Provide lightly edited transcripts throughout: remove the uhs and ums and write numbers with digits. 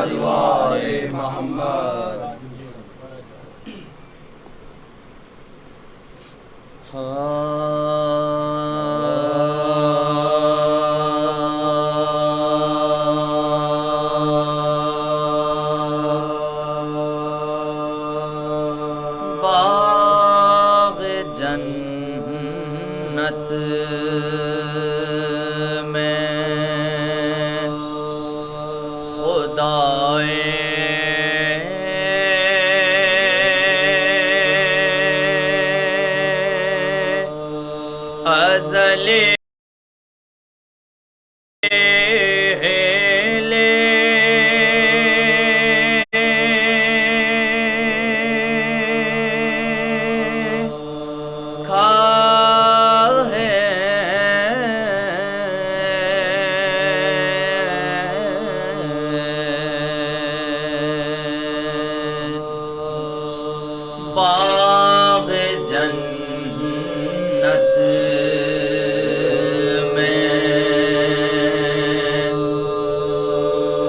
محمد وآل محمد. باغ جنت میں خدائے ازلی باغ جنت میں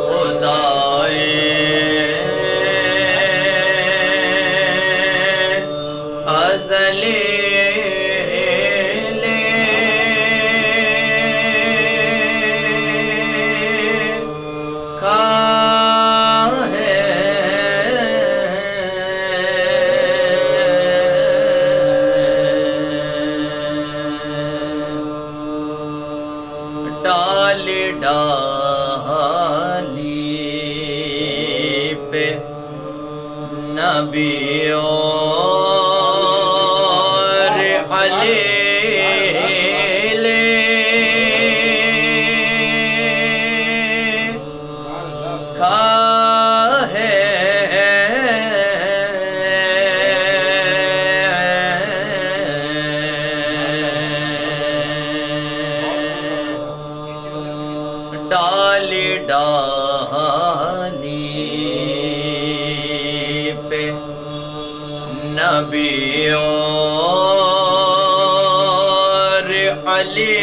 خدائے ازلی ڈالی ڈالی پہ نبی اور خلیل کھائے ڈالی ڈالی پہ نبی اور خلیل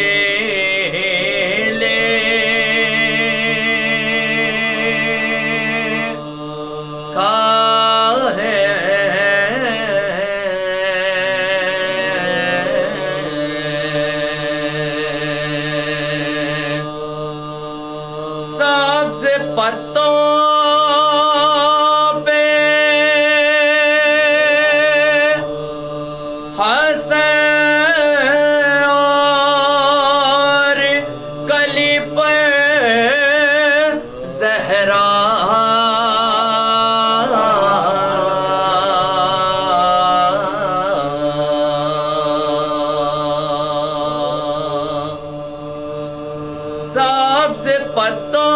کھائے سبز پتوں پہ حسن اور کلی پر زہرا سبز پتوں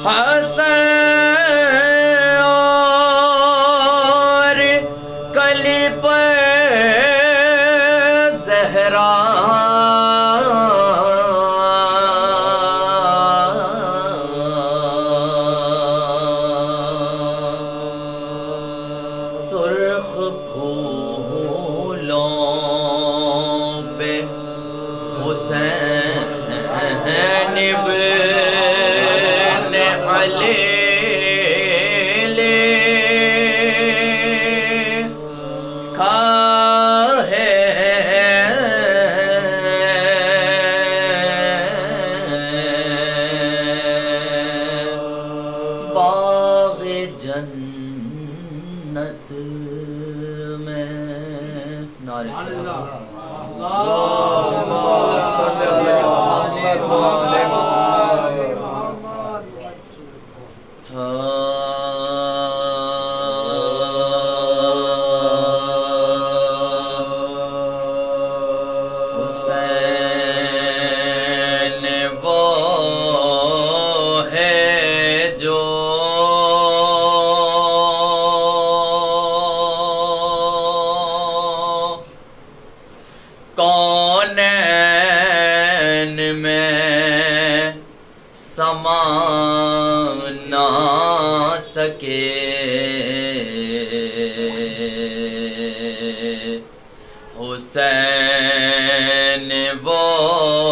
حسن اور کلی پر زہرا سرخ پھولوں پہ حسین بن خلیل کھائے باغ جنت میں نعرہ اللہم صلی علی محمد وآل محمد. حسین وہ ہے جو کونین میں سما نہ سکے حسین وہ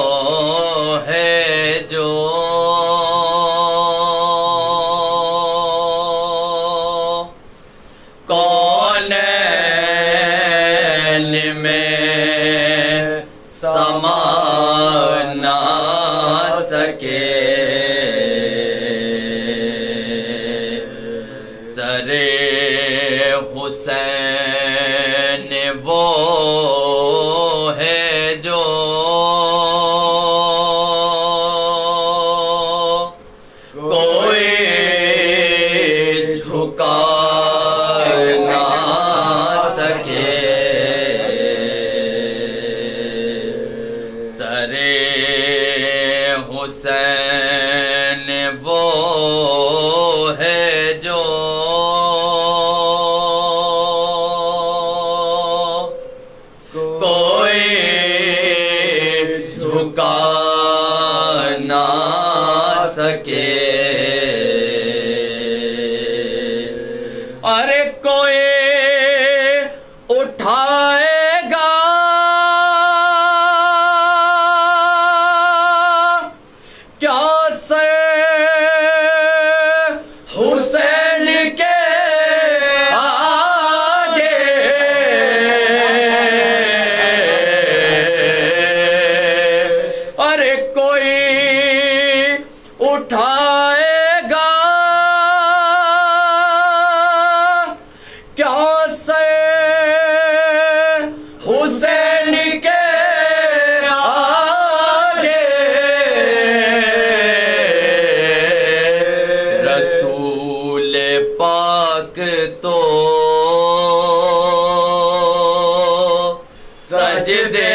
سجدے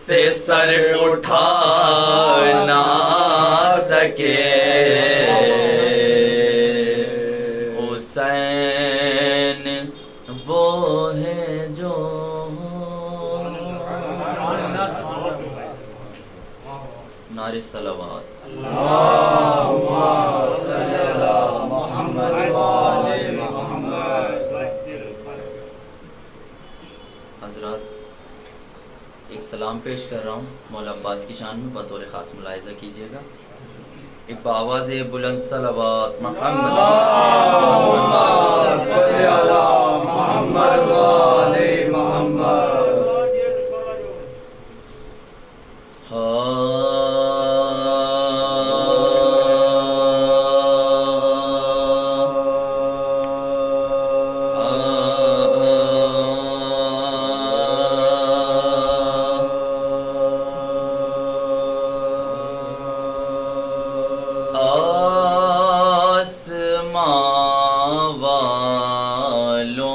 سے سر اٹھا نہ سکے حسین وہ ہے جو نعرہ صلوات حضرات ایک سلام پیش کر رہا ہوں مولا عباس کی شان میں، بطور خاص ملاحظہ کیجیے گا۔ ایک بآواز بلند صلوات محمد صلی علی محمد و علی محمد۔ آسمان والوں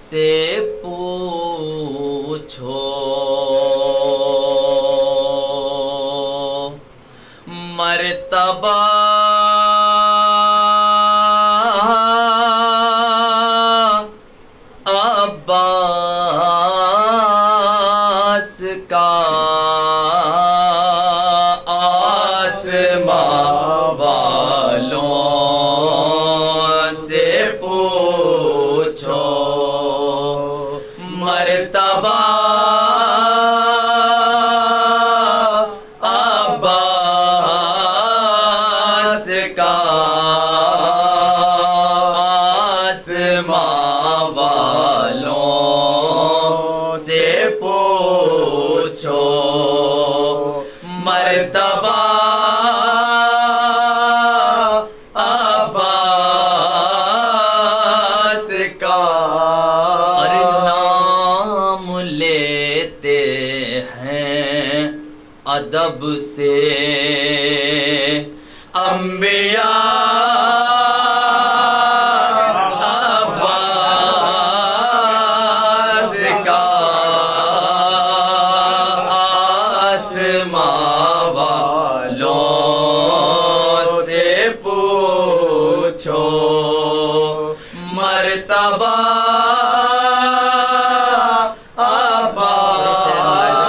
سے پوچھو مرتبہ عباس کا آسمان والوں سے پوچھو مرتبہ عباس کا آسمان والوں سے پوچھو مرتبہ عباس کا۔ اور نام لیتے ہیں ادب سے انبیاء عباس کا آسمان والوں سے پوچھو مرتبہ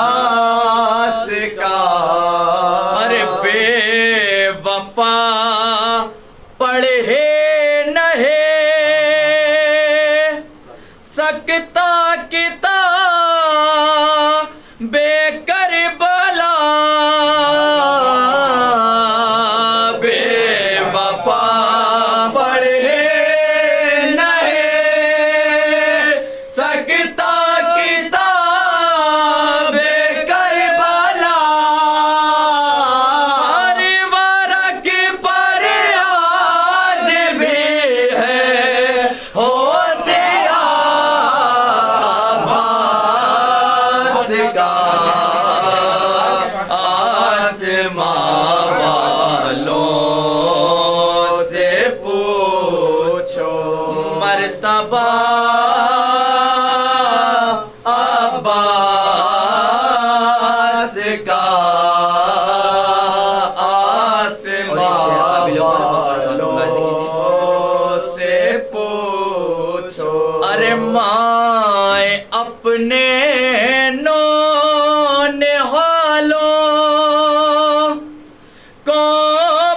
عباس کا۔ ارے بے وفا پڑھے نہیں سکتا کتاب کربلا بے وفا پڑھے نہیں سکتا کتاب کربلا ہر ورق پر آج بھی ہے عباس کا آسمان والوں سے پوچھو مرتبہ عباس کا آسمان والوں سے پوچھو۔ ارے مائیں اپنے نونہالوں کو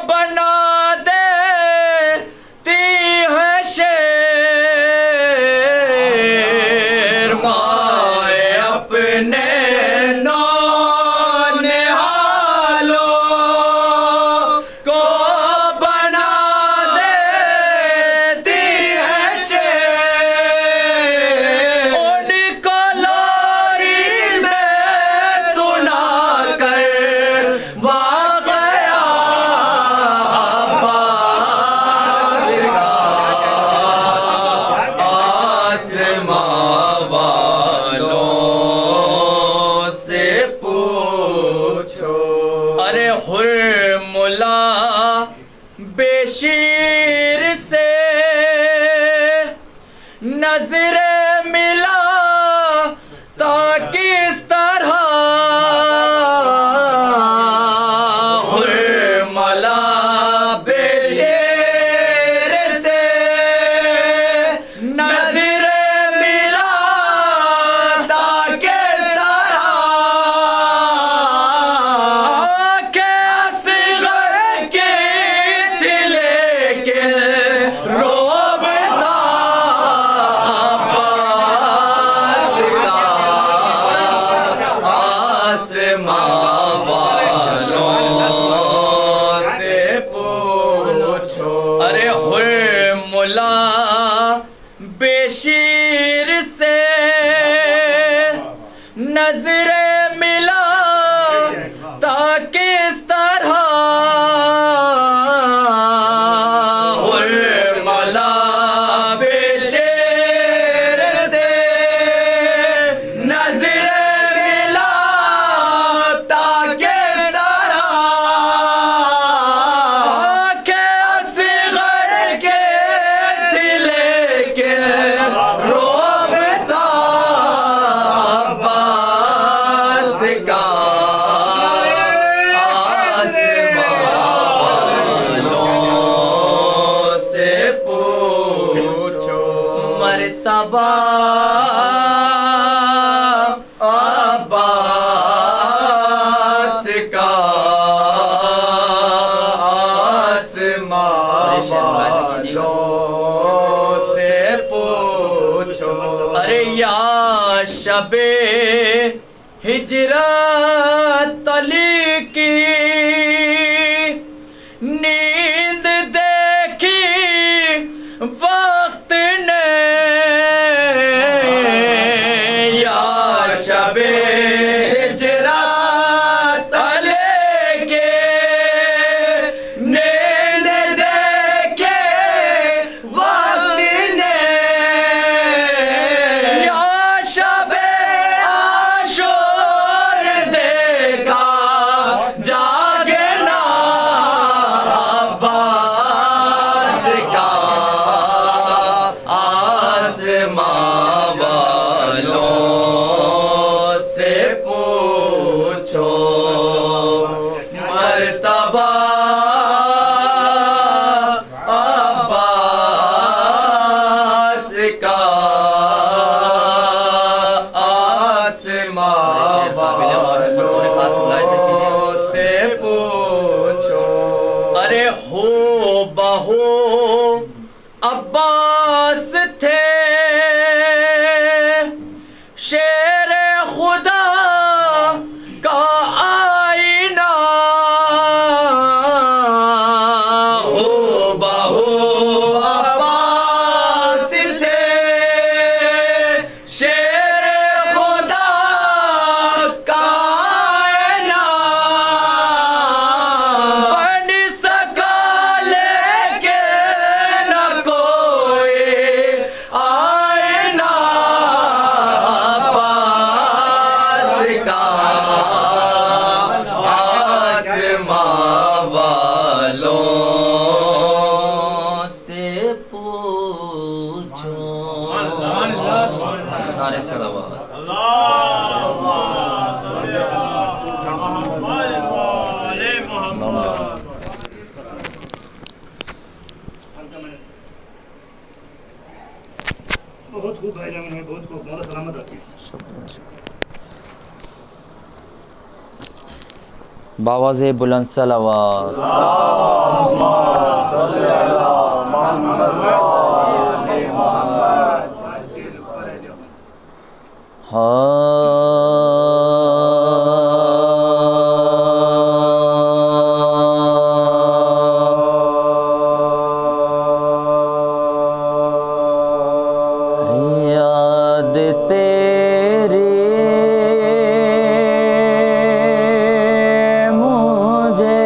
بنا دیتی ہے شیر مائیں اپنے نونہالوں کو بنا دیتی ہے شیر ان کو لوری میں سنا کر واقعہ عباس کا آسمان والوں سے پوچھو۔ ارے حرملا بشیر سے نظر ملا تا کس طرح ملا بے شیر سے نظر ملا تا کس طرح اصغر کے دل کے روب تھا عباس کا آسماں والوں سے پوچھو ارے ہوئے ملا بشیر سے نظر ملا تا کس طرح ہوئے ملا بشیر سے نظر ملا تا کس طرح کہ اصغر کے دل کے روب تھا عباس کا آسماں والوں سے پوچھو مرتبہ عباس کا آسماں والوں سے پوچھو ارے یا شب ہجرت علی کی نیند دیکھی وقت نے یا شب ہجرت علی کے نیند دیکھے وقت نے یا شب عاشور دیکھا جاگنا عباس کا آسماں والوں سے پوچھو مرتبہ عباس کا آسماں والوں سے پوچھو ارے ہو بہو عباس تھے شیر خدا کا آئینہ ہو بہو عباس تھے شیر خدا کا آئینہ بن سکا لیکن نہ کوئی آئینہ عباس کا آسماں والوں سے پوچھو سارے صلوات بہت خوب بھائی جان بہت خوب مولا سلامت رکھیے باواز بلند صلوات یاد تیری مجھے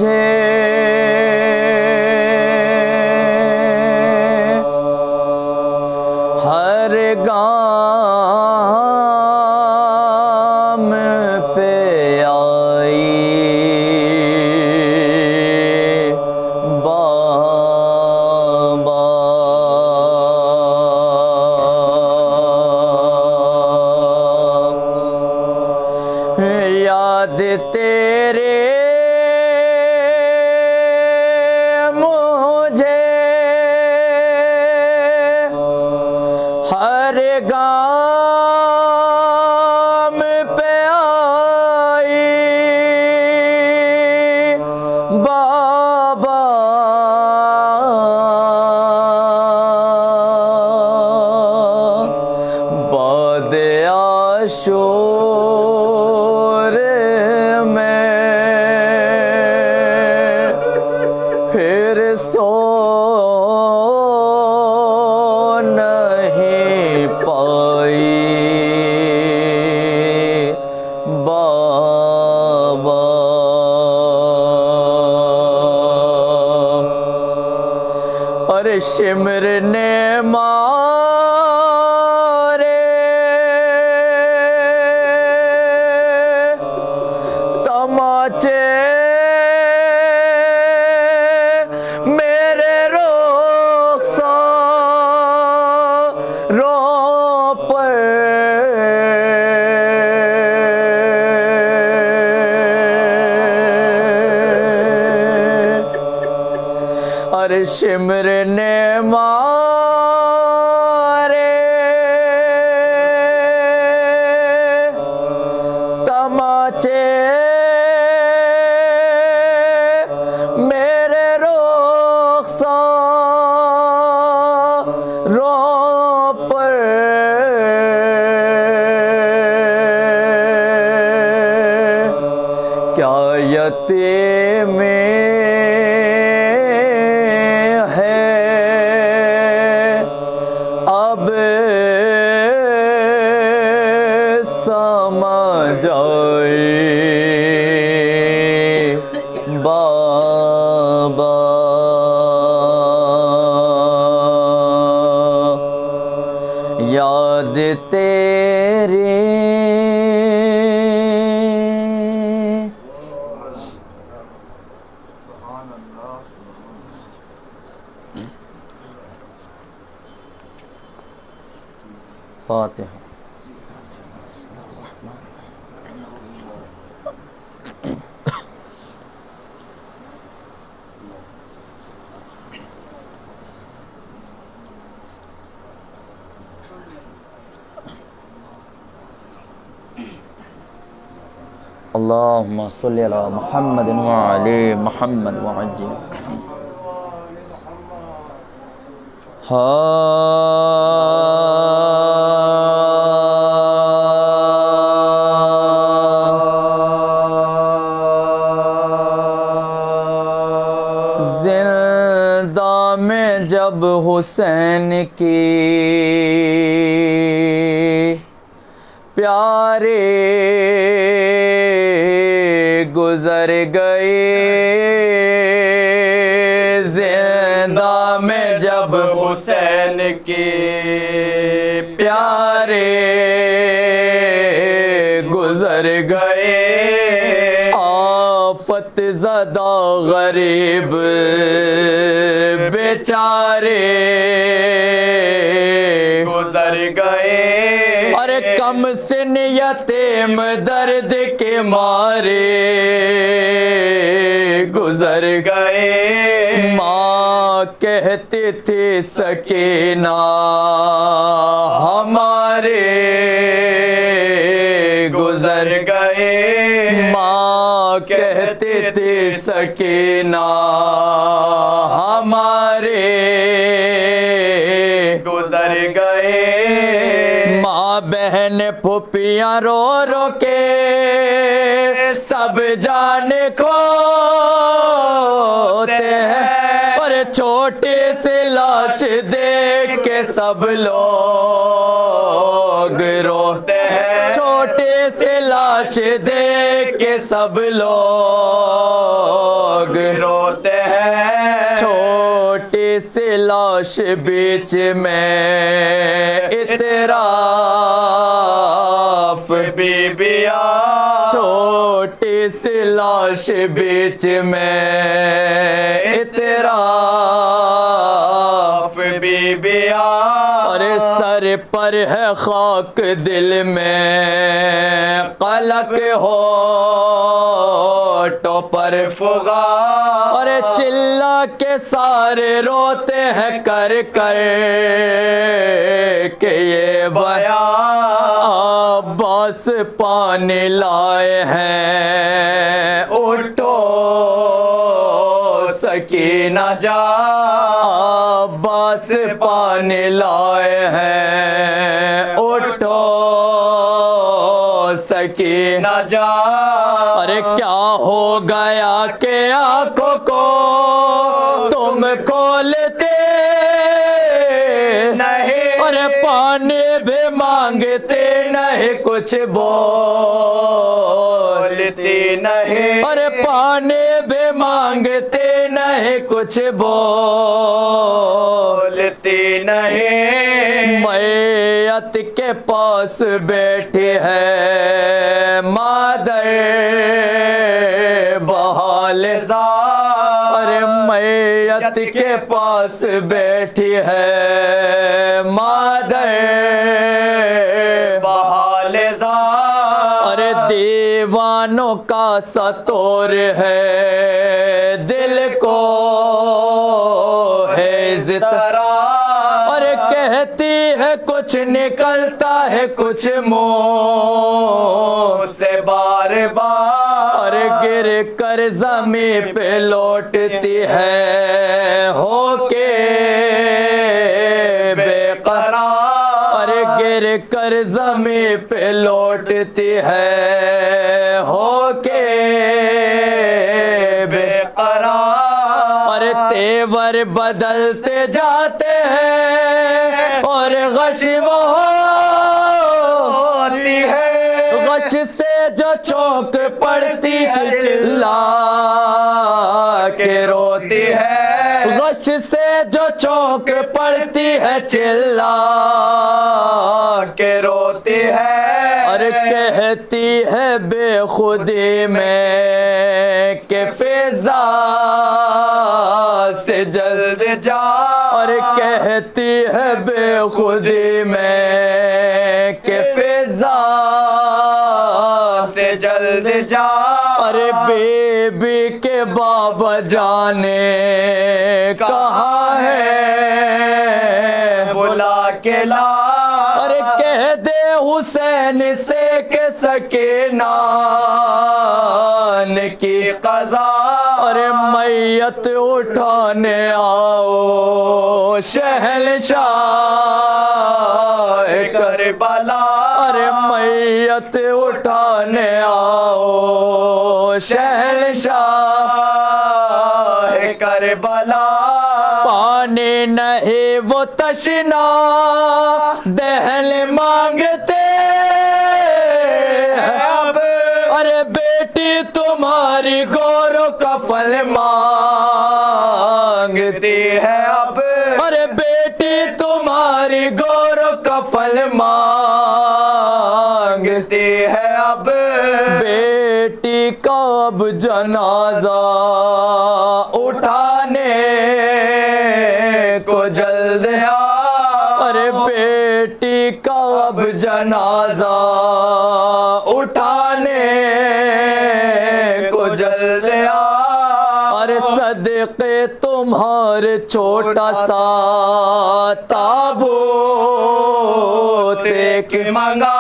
مجھے ہر گام پہ آئی بابا یاد تیرے مجھے ہر گام پہ آئی بابا باد عاشور میں پھر سو نہیں پائی بابا اور شمر نے مارے تماچے میرے رخساروں پر اور شمر نے مارے تماچے میرے رخساروں پر کیا یتیمی ہے اب سمجھ آئی بابا یاد تیری فاتحہ اللہم صلی علی محمد وعلی محمد وعجل زندہ میں جب حسین کی پیارے گزر گئے زندہ میں جب حسین کی پیارے گزر گئے آفت زدہ غریب بیچارے گزر گئے اور کم سن یتیم درد کے مارے گزر گئے ماں کہتی تھی سکینہ ہمارے گزر گئے ماں کہتی تھی سکینہ ہمارے گزر گئے ماں بہن پھوپھیاں رو رو کے سب جان کھوتے ہیں پر چھوٹی سی لاش دیکھ کے سب لوگ روتے ہیں چھوٹی سی لاش دیکھ کے سب لوگ لوگ روتے ہیں چھوٹی سی لاش بیچ میں اطراف بی بیا چھوٹی سی لاش بیچ میں اطراف بی بیا اور سر پر ہے خاک دل میں قلق ہو پر فغا اور چلا کے سارے روتے ہیں کر کر کہ یہ بیان عباس پانی لائے ہیں اٹھو سکینہ جا عباس پانی لائے ہیں اٹھو سکینہ جا ارے کیا ہو گیا کہ آنکھوں کو تم کھولتے نہیں ارے پانی بھی مانگتے نہیں کچھ بولتی نہیں ارے پانی بھی مانگتے نہیں کچھ بولتی نہیں میت کے پاس بیٹھی ہے مادر بحال زار ارے میت کے پاس بیٹھی ہے مادر بحال زار ارے دیوانوں کا ستور ہے دل کو ہے زترا اور کہتی ہے کچھ نکلتا ہے کچھ منہ سے بار بار اور گر کر زمین پہ لوٹتی ہے ہو کے بے قرار اور گر کر زمین پہ لوٹتی ہے ہو کے بے قرار اور تیور بدلتے جاتے ہیں اور غش وہ ہوتی ہے غش سے جو چونک پڑتی چلا کے روتی ہے غش سے جو چونک پڑتی ہے چلا کے روتی ہے اور کہتی ہے بے خودی میں کہ فضا سے جلد جا اور کہتی ہے بے خودی میں کہ فضا سے جلد جا اور بی بی کے بابا جانے کہاں ہے بلا کے لا اور کہہ دے حسین سے کہ سکینان کی قضا اور میت اٹھانے آؤ شہنشاہ کربلا اور میت اٹھانے آؤ شہنشاہ کربلا پانی نہیں وہ تشنا دہل مانگتے اب ارے بیٹی تمہاری گور و کفن مانگتی ہے اب ارے بیٹی تمہاری گور و کفن مانگتی ہے اب بیٹی کا اب جنازہ اٹھانے کو جلد آ ارے بیٹی کا اب جنازہ اٹھانے کو جلد آ ارے صدقے تمہارے چھوٹا سا تابوت ایک منگا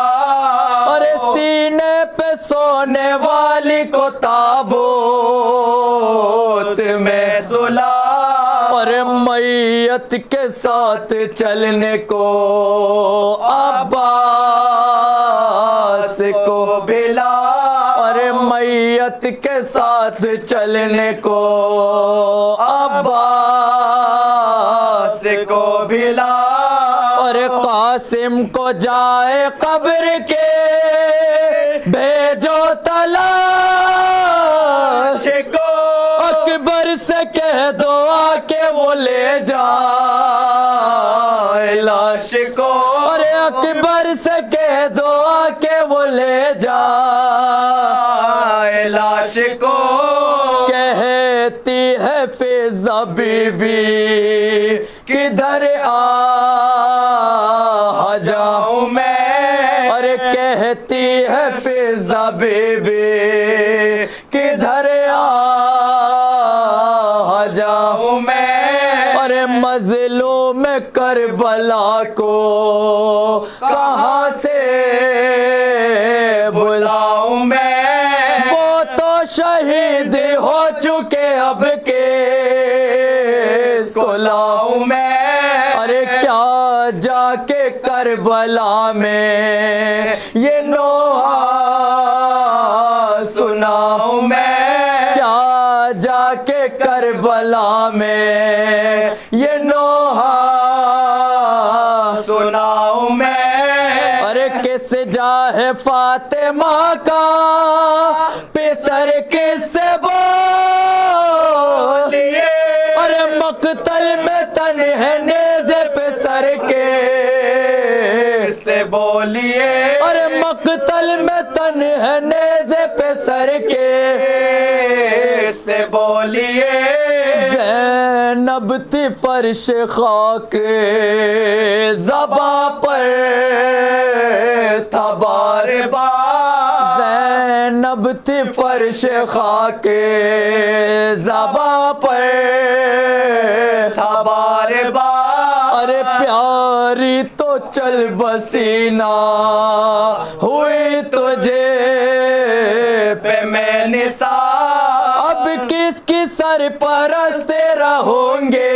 ارے سینے پہ سونے والی کو تابوت میں سلا اور میت کے ساتھ چلنے کو عباس کو بھلا اور میت کے ساتھ چلنے کو عباس کو بھلا اور قاسم کو جائے قبر کے بھیجو تلاش کو اکبر سے کہہ دو آ کے وہ لے جائے لاش کو، ارے اکبر سے کہہ دو آ کے وہ لے جائے لاش کو، کہتی ہے فضا بی بی کدھر آ جاؤں میں، ارے کہتی ہے فضا بی بی کدھر آ جاؤں میں، ارے مظلوم کربلا کو کہاں سے بلاؤں میں، وہ تو شہید ہو چکے اب کس کو لاؤں میں، ارے کیا جا کے کربلا میں یہ نوحہ سناؤں میں، کیا جا کے کربلا میں یہ نوحہ سناؤں میں، ارے کس جاہ فاطمہ کا پسر کس سے بولیے، ارے مقتل میں تن ہے نیزے پہ سر کے سے بولیے، ارے مقتل میں تن ہے نیزے پہ سر کے سے بولیے، زینب تھی فرش خاک زباں پر تھا بار بار، زینب تھی فرش خاک زباں پر تھا بار بار، ارے پیاری تو چل بسینا ہوئی تجھے پہ میں نثار، اب کس کی سرپرست رہوں گے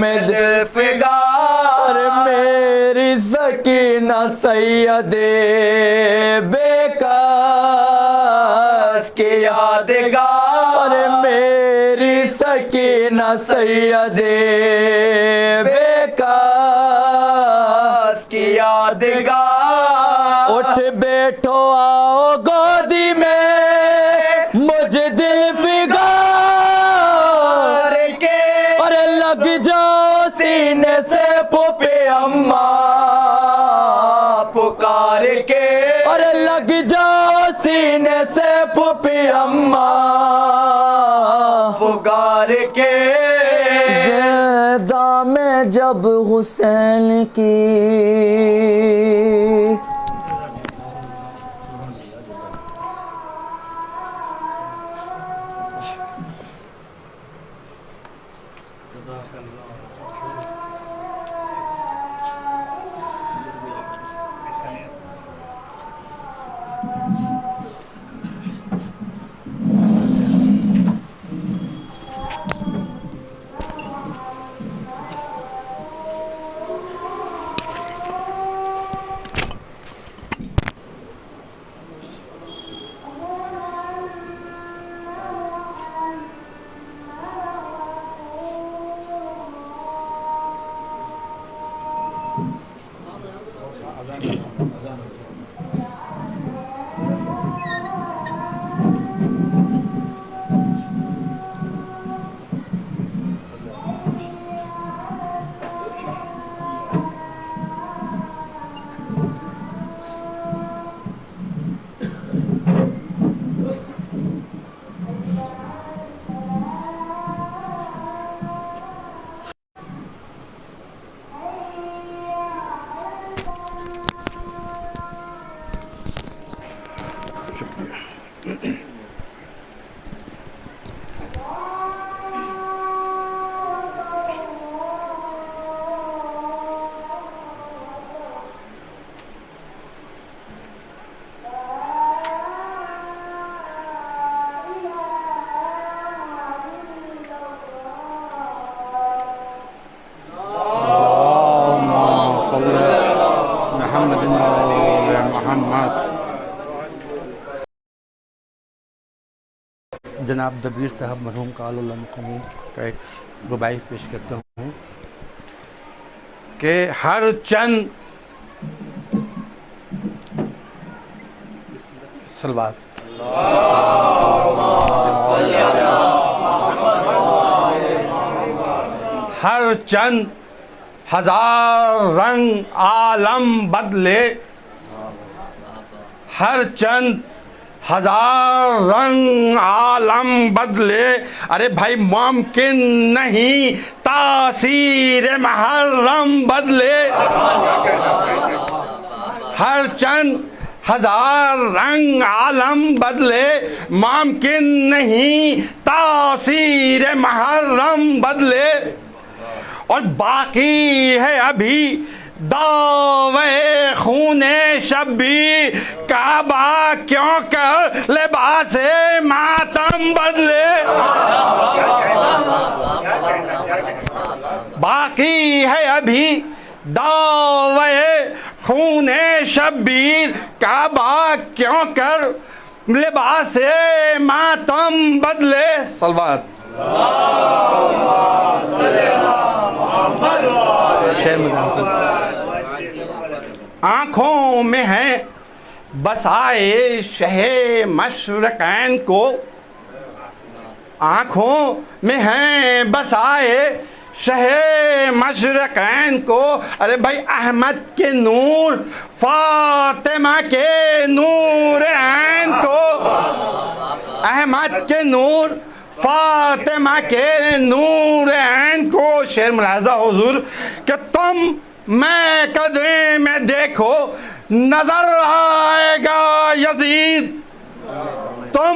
میں دل فگار، میری سکینہ سید بیکس کی یادگار، میری سکینہ سید بیکس کی یادگار، اٹھ بیٹھو آؤ گودی میں مجھے دل فگار کے، ارے لگ جاؤ سینے سے پھوپھی اماں پکار کے، ارے لگ جاؤ سینے سے پھوپھی اماں پکار کے، زیدہ میں جب حسین کی جناب دبیر صاحب مرحوم قال اللہ مقاموں کا ایک رباعی پیش کرتا ہوں کہ ہر چند صلوات ہر چند ہزار رنگ عالم بدلے، ہر چند ہزار رنگ عالم بدلے، ارے بھائی ممکن نہیں تاثیر محرم بدلے، ہر چند ہزار رنگ عالم بدلے، ممکن نہیں تاثیر محرم بدلے، اور باقی ہے ابھی دعوے خون شبیر، کعبہ کیوں کر لباس ماتم بدلے، باقی ہے ابھی دعوے خون شبیر، کعبہ کیوں کر لباس ماتم بدلے۔ صلوات آنکھوں میں ہے بسائے شہ مشرقین کو، آنکھوں میں ہے بسائے شہ مشرقین کو، ارے بھائی احمد کے نور فاطمہ کے نور عین کو، احمد کے نور فاطمہ کے نور عین کو۔ شعر ملاحظہ حضور کہ تم میں قدرے میں دیکھو نظر آئے گا یزید، تم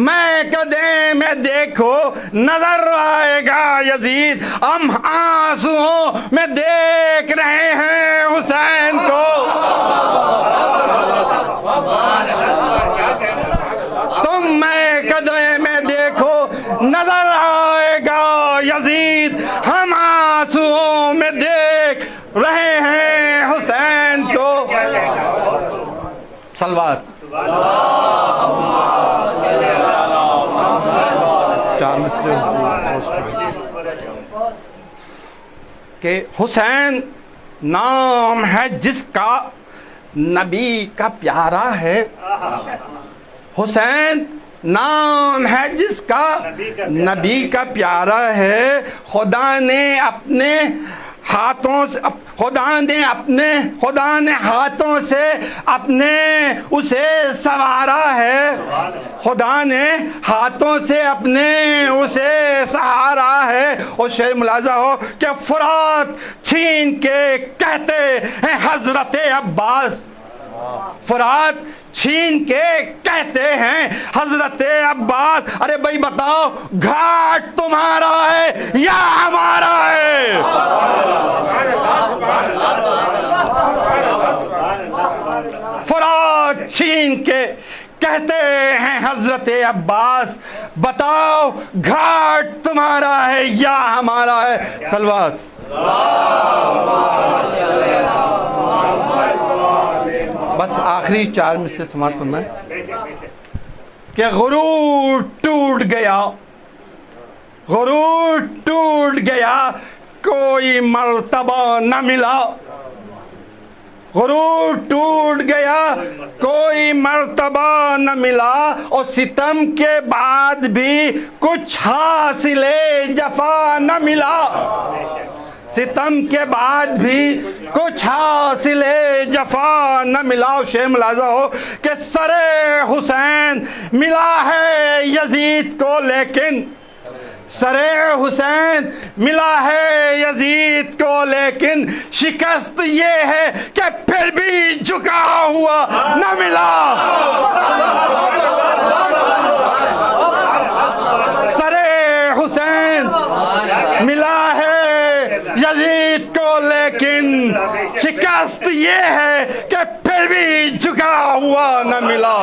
میں قدرے میں دیکھو نظر آئے گا یزید، ہم آنسوؤں میں دیکھ رہے ہیں حسین کو، تم میں قدرے میں دیکھو نظر آئے گا یزید، ہم آنسوؤں میں دیکھ رہے ہیں حسین کو۔ صلوات کہ حسین نام ہے جس کا نبی کا پیارا ہے، حسین نام ہے جس کا نبی کا پیارا ہے، خدا نے اپنے ہاتھوں سے خدا نے ہاتھوں سے اپنے اسے سنوارا ہے، خدا نے ہاتھوں سے اپنے اسے سہارا ہے۔ اور شعر ملاحظہ ہو کہ فرات چھین کے کہتے ہیں حضرت عباس، فرات چھین کے کہتے ہیں حضرت عباس، ارے بھائی بتاؤ گھاٹ تمہارا ہے یا ہمارا ہے؟ فرات چھین کے کہتے ہیں حضرت عباس، بتاؤ گھاٹ تمہارا ہے یا ہمارا ہے؟ صلوات بس آخری چار میں سے سماعت فرمائیں کہ غرور ٹوٹ گیا، غرور ٹوٹ گیا، کوئی مرتبہ نہ ملا، غرور ٹوٹ گیا کوئی مرتبہ نہ ملا، اور ستم کے بعد بھی کچھ حاصل جفا نہ ملا، ستم کے بعد بھی کچھ حاصل جفا نہ ملا۔ شعر ملاحظہ ہو کہ سر حسین ملا ہے یزید کو، لیکن سر حسین ملا ہے یزید کو، لیکن شکست یہ ہے کہ پھر بھی جھکا ہوا نہ ملا، سر حسین ملا ہے یزید کو، لیکن شکست یہ ہے کہ پھر بھی جھکا ہوا نہ ملا۔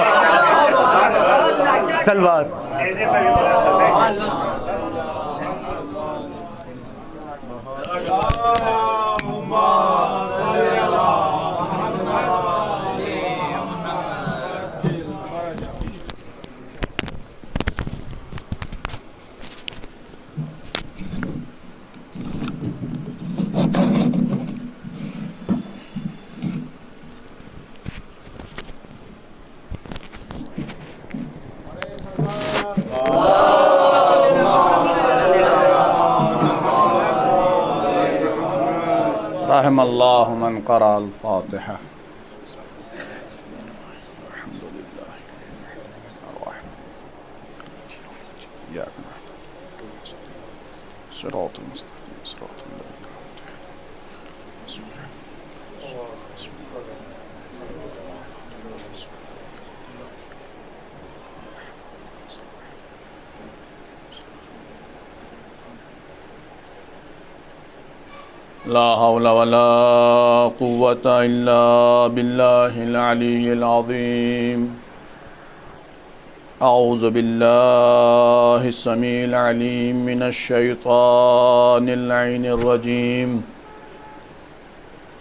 صلوات رحم اللہ من قرأ الفاتحہ. صراط المستقيم صراط الذين لا حول ولا قوة إلا بالله العلي العظيم. اعوذ باللہ السمیع العلیم من الشیطان اللعین الرجیم.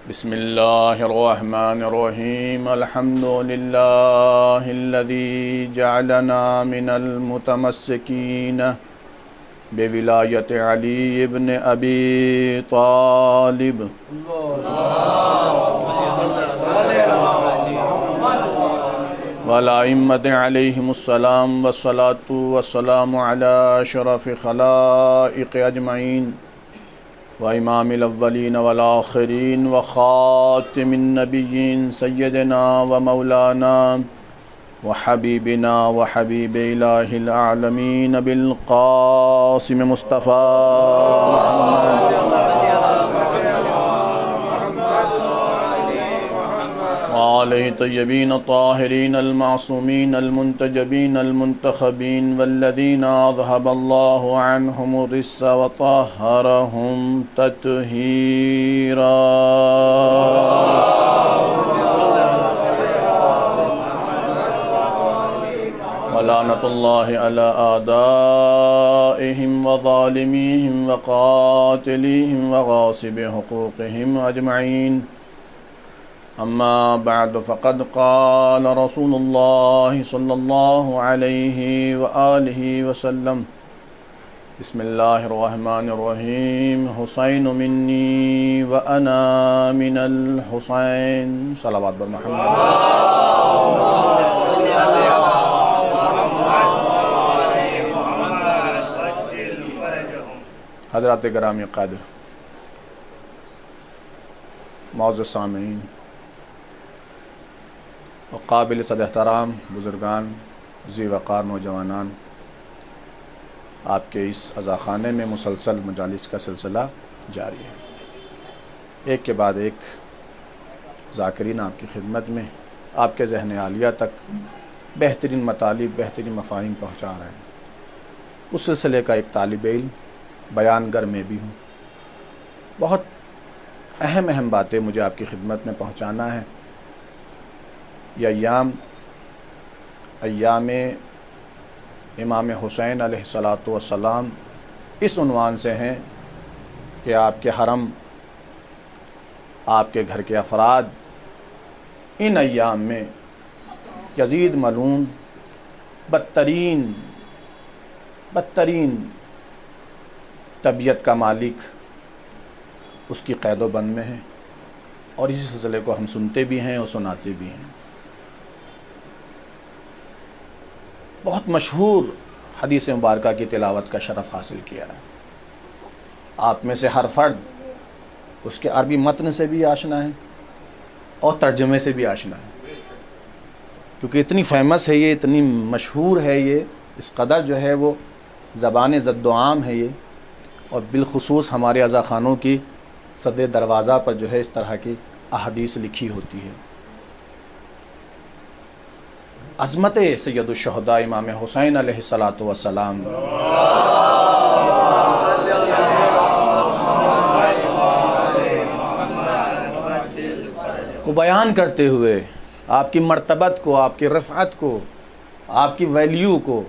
بسم اللہ الرحمن الرحیم. الحمد للہ الذی جعلنا من المتمسکین بولایت علی ابن ابی طالب. والائمۃ علیہم السلام والصلاۃ والسلام علی اشرف خلائق اجمعین وامام الاولین والآخرین وخاتم النبیین سیدنا ومولانا وحبیبنا وحبیب الہ العالمین بالقاسم مصطفیٰ وآلہ طیبین الطاہرین المعصومین المنتجبین المنتخبین والذین اذہب اللہ عنہم الرجس وطہرہم تطہیرا. ولعنۃ اللہ علی اعدائہم وظالمیہم وقاتلیہم وغاصب حقوقہم اجمعین. اما بعد فقد قال رسول اللہ صلی اللہ علیہ وآلہ وسلم. بسم اللہ الرحمن الرحیم. حسین منی وانا من الحسین. صلوات بر محمد. حضرات گرامی قادر، معزز سامعین وقابل صد احترام بزرگان، ذی وقار نوجوانان، آپ کے اس عزاخانے میں مسلسل مجالس کا سلسلہ جاری ہے. ایک کے بعد ایک ذاکرین آپ کی خدمت میں آپ کے ذہن عالیہ تک بہترین مطالب، بہترین مفاہیم پہنچا رہے ہیں. اس سلسلے کا ایک طالب علم، بیان گر میں بھی ہوں. بہت اہم باتیں مجھے آپ کی خدمت میں پہنچانا ہے. یہ ایام امام حسین علیہ الصلاۃ والسلام اس عنوان سے ہیں کہ آپ کے حرم، آپ کے گھر کے افراد ان ایام میں یزید ملعون بدترین طبیعت کا مالک اس کی قید و بند میں ہیں، اور اسی سلسلے کو ہم سنتے بھی ہیں اور سناتے بھی ہیں. بہت مشہور حدیث مبارکہ کی تلاوت کا شرف حاصل کیا ہے. آپ میں سے ہر فرد اس کے عربی متن سے بھی آشنا ہے اور ترجمے سے بھی آشنا ہے، کیونکہ اتنی فیمس ہے یہ، اتنی مشہور ہے یہ، اس قدر جو ہے وہ زبان زد و عام ہے یہ. اور بالخصوص ہمارے عزاخانوں کی صدر دروازہ پر جو ہے اس طرح کی احادیث لکھی ہوتی ہے. عظمت سید الشہداء امام حسین علیہ الصلاۃ والسلام کو بیان کرتے ہوئے، آپ کی مرتبت کو، آپ کی رفعت کو، آپ کی ویلیو کو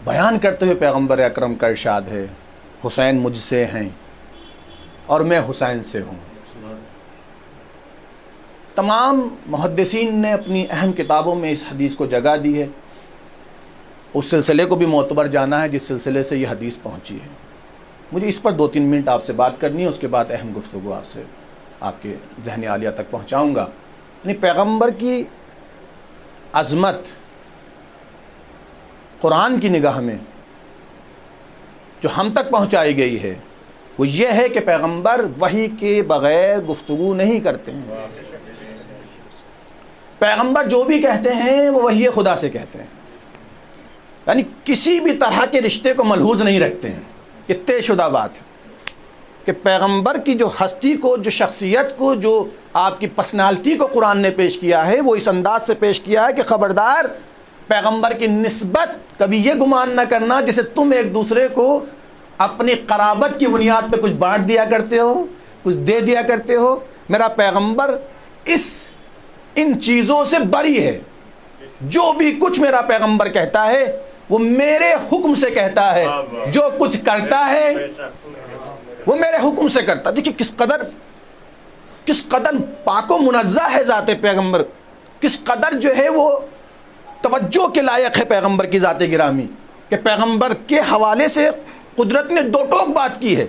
بیان کرتے ہوئے پیغمبر اکرم کا ارشاد ہے، حسین مجھ سے ہیں اور میں حسین سے ہوں. تمام محدثین نے اپنی اہم کتابوں میں اس حدیث کو جگہ دی ہے. اس سلسلے کو بھی معتبر جانا ہے جس سلسلے سے یہ حدیث پہنچی ہے. مجھے اس پر 2-3 منٹ آپ سے بات کرنی ہے، اس کے بعد اہم گفتگو آپ سے آپ کے ذہن عالیہ تک پہنچاؤں گا. یعنی پیغمبر کی عظمت قرآن کی نگاہ میں جو ہم تک پہنچائی گئی ہے، وہ یہ ہے کہ پیغمبر وحی کے بغیر گفتگو نہیں کرتے ہیں. پیغمبر جو بھی کہتے ہیں وہ وحی خدا سے کہتے ہیں، یعنی کسی بھی طرح کے رشتے کو ملحوظ نہیں رکھتے ہیں. یہ طے شدہ بات ہے کہ پیغمبر کی جو ہستی کو، جو شخصیت کو، جو آپ کی پرسنالٹی کو قرآن نے پیش کیا ہے، وہ اس انداز سے پیش کیا ہے کہ خبردار پیغمبر کی نسبت کبھی یہ گمان نہ کرنا جیسے تم ایک دوسرے کو اپنی قرابت کی بنیاد پہ کچھ بانٹ دیا کرتے ہو، کچھ دے دیا کرتے ہو. میرا پیغمبر ان چیزوں سے بری ہے. جو بھی کچھ میرا پیغمبر کہتا ہے وہ میرے حکم سے کہتا ہے، جو کچھ کرتا ہے وہ میرے حکم سے کرتا. دیکھیے کس قدر پاک و منزہ ہے ذات پیغمبر، کس قدر جو ہے وہ توجہ کے لائق ہے پیغمبر کی ذات گرامی، کہ پیغمبر کے حوالے سے قدرت نے دو ٹوک بات کی ہے.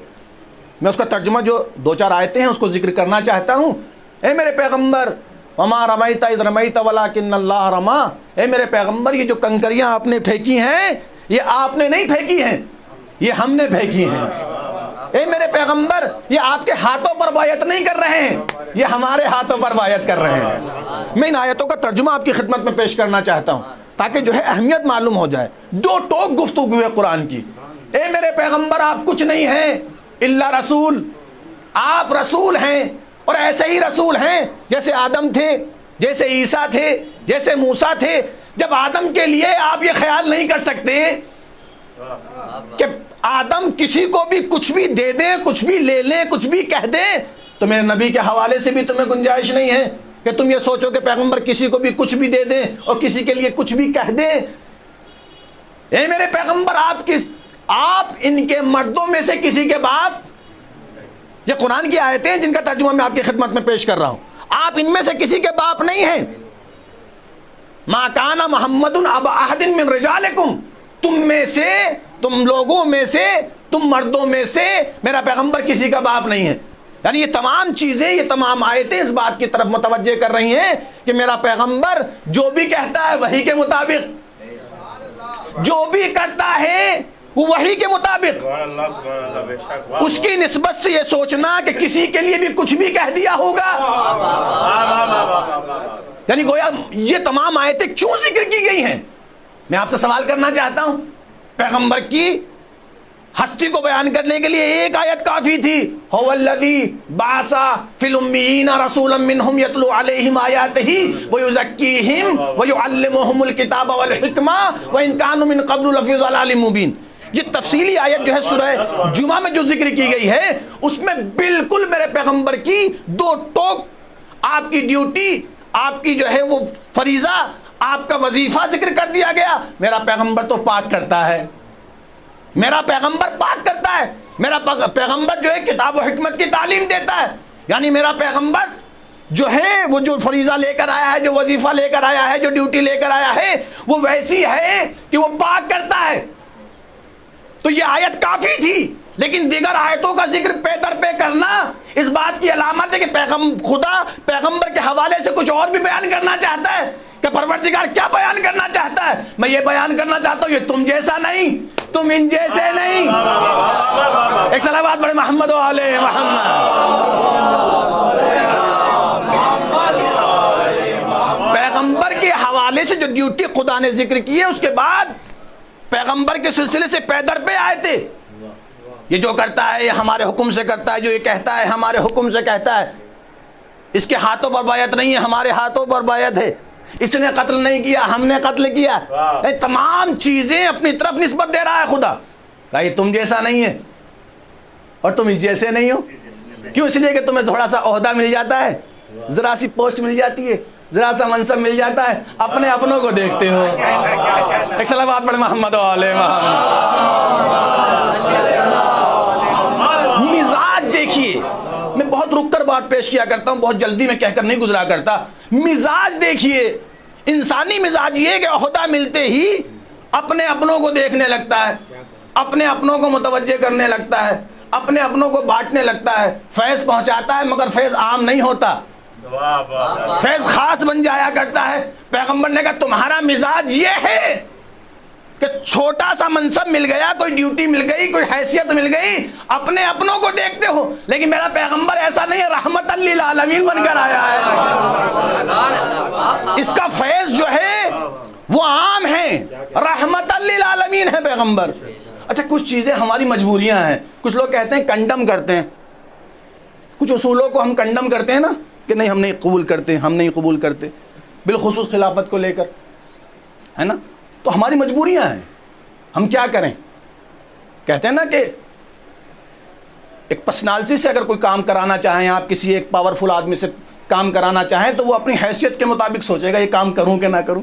میں اس کا ترجمہ جو 2-4 آیتیں ہیں اس کو ذکر کرنا چاہتا ہوں. اے میرے پیغمبر وما رمیت اذ رمیت ولکن اللہ رما، اے میرے پیغمبر یہ جو کنکریاں آپ نے پھینکی ہیں یہ آپ نے نہیں پھینکی ہیں، یہ ہم نے پھینکی ہیں. اے میرے پیغمبر یہ آپ کے ہاتھوں پر بایعت نہیں کر رہے ہیں، یہ ہمارے ہاتھوں پر بایعت کر رہے ہیں. میں ان آیتوں کا ترجمہ آپ کی خدمت میں پیش کرنا چاہتا ہوں تاکہ جو ہے اہمیت معلوم ہو جائے. دو ٹوک گفتگو ہے قرآن کی. اے میرے پیغمبر آپ کچھ نہیں ہیں الا رسول، آپ رسول ہیں اور ایسے ہی رسول ہیں جیسے آدم تھے، جیسے عیسیٰ تھے، جیسے موسیٰ تھے. جب آدم کے لیے آپ یہ خیال نہیں کر سکتے کہ آدم کسی کو بھی کچھ بھی دے دیں، کچھ بھی لے لیں، کچھ بھی کہہ دیں، تو میرے نبی کے حوالے سے بھی تمہیں گنجائش نہیں ہے کہ تم یہ سوچو کہ پیغمبر کسی کو بھی کچھ بھی دے دیں اور کسی کے لیے کچھ بھی کہہ دیں. اے میرے پیغمبر آپ ان کے مردوں میں سے کسی کے باپ، یہ قرآن کی آیتیں ہیں جن کا ترجمہ میں آپ کی خدمت میں پیش کر رہا ہوں، آپ ان میں سے کسی کے باپ نہیں ہیں. ما کان محمد ابا احد من رجالکم، تم میں سے، تم لوگوں میں سے، تم مردوں میں سے میرا پیغمبر کسی کا باپ نہیں ہے. یعنی یہ تمام چیزیں، یہ تمام آیتیں اس بات کی طرف متوجہ کر رہی ہیں کہ میرا پیغمبر جو بھی کہتا ہے وحی کے مطابق، جو بھی کرتا ہے وہ وحی کے مطابق. اس کی نسبت سے یہ سوچنا کہ کسی کے لیے بھی کچھ بھی کہہ دیا ہوگا، یعنی گویا یہ تمام آیتیں کیوں ذکر کی گئی ہیں. میں آپ سے سوال کرنا چاہتا ہوں، پیغمبر کی ہستی کو بیان کرنے کے لیے ایک آیت کافی تھی. هو الذی بعث فی الامیین رسولا منہم یتلو علیہم آیاتہ ویزکیہم ویعلمہم الکتاب والحکمہ وان کانوا من قبل لفی ضلال مبین. یہ تفصیلی آیت جو ہے سورہ جمعہ میں جو ذکر کی گئی ہے اس میں بالکل میرے پیغمبر کی دو ٹوک، آپ کی ڈیوٹی، آپ کی جو ہے وہ فریضہ، آپ کا وظیفہ ذکر کر دیا گیا. میرا پیغمبر تو پاک کرتا ہے، میرا پیغمبر پاک کرتا ہے، میرا پیغمبر جو ہے کتاب و حکمت کی تعلیم دیتا ہے. یعنی میرا پیغمبر جو ہے وہ جو فریضہ لے کر آیا ہے، جو وظیفہ لے کر آیا ہے، جو ڈیوٹی لے کر آیا ہے وہ ویسی ہے کہ وہ پاک کرتا ہے. تو یہ آیت کافی تھی، لیکن دیگر آیتوں کا ذکر پے در پے کرنا اس بات کی علامت ہے کہ خدا پیغمبر کے حوالے سے کچھ اور بھی بیان کرنا چاہتا ہے کہ پروردگار کیا بیان کرنا چاہتا ہے. میں یہ بیان کرنا چاہتا ہوں یہ تم جیسا نہیں، تم ان جیسے نہیں. ایک صلوات پڑھے محمد و آل محمد. پیغمبر کے حوالے سے جو ڈیوٹی خدا نے ذکر کی ہے اس کے بعد پیغمبر کے سلسلے سے پے در پے آئے تھے. یہ جو کرتا ہے یہ ہمارے حکم سے کرتا ہے، جو یہ کہتا ہے ہمارے حکم سے کہتا ہے. اس کے ہاتھوں پر بیعت نہیں ہے، ہمارے ہاتھوں پر بیعت ہے. اس نے قتل نہیں کیا، ہم نے قتل کیا. یہ تمام چیزیں اپنی طرف نسبت دے رہا ہے خدا. کہ یہ تم جیسا نہیں ہے اور تم اس جیسے نہیں ہو. کیوں؟ اس لیے کہ تمہیں تھوڑا سا عہدہ مل جاتا ہے، ذرا سی پوسٹ مل جاتی ہے، ذرا سا منصب مل جاتا ہے، اپنے اپنوں کو دیکھتے ہو. ایک صلوات پڑھے محمد و آل محمد. مزاج دیکھیے، میں بہت رک کر بات پیش کیا کرتا ہوں، بہت جلدی میں کہہ کر نہیں گزرا کرتا. مزاج دیکھیے، انسانی مزاج یہ کہ عہدہ ملتے ہی اپنے اپنوں کو دیکھنے لگتا ہے، اپنے اپنوں کو متوجہ کرنے لگتا ہے، اپنے اپنوں کو بانٹنے لگتا ہے. فیض پہنچاتا ہے مگر فیض عام نہیں ہوتا، فیض خاص بن جایا کرتا ہے. پیغمبر نے کہا تمہارا مزاج یہ ہے کہ چھوٹا سا منصب مل گیا, کوئی ڈیوٹی مل گئی, کوئی حیثیت مل گئی, اپنے اپنوں کو دیکھتے ہو. لیکن میرا پیغمبر ایسا نہیں ہے, رحمت للعالمین بن کر آیا ہے. اس کا فیض جو ہے وہ عام ہے, رحمت للعالمین ہے پیغمبر. اچھا کچھ چیزیں ہماری مجبوریاں ہیں. کچھ لوگ کہتے ہیں کنڈم کرتے ہیں, کچھ اصولوں کو ہم کنڈم کرتے ہیں نا کہ نہیں ہم نہیں قبول کرتے, ہم نہیں قبول کرتے, بالخصوص خلافت کو لے کر, ہے نا. تو ہماری مجبوریاں ہیں, ہم کیا کریں. کہتے ہیں نا کہ ایک پرسنالٹی سے اگر کوئی کام کرانا چاہیں, آپ کسی ایک پاورفل آدمی سے کام کرانا چاہیں تو وہ اپنی حیثیت کے مطابق سوچے گا یہ کام کروں کہ نہ کروں.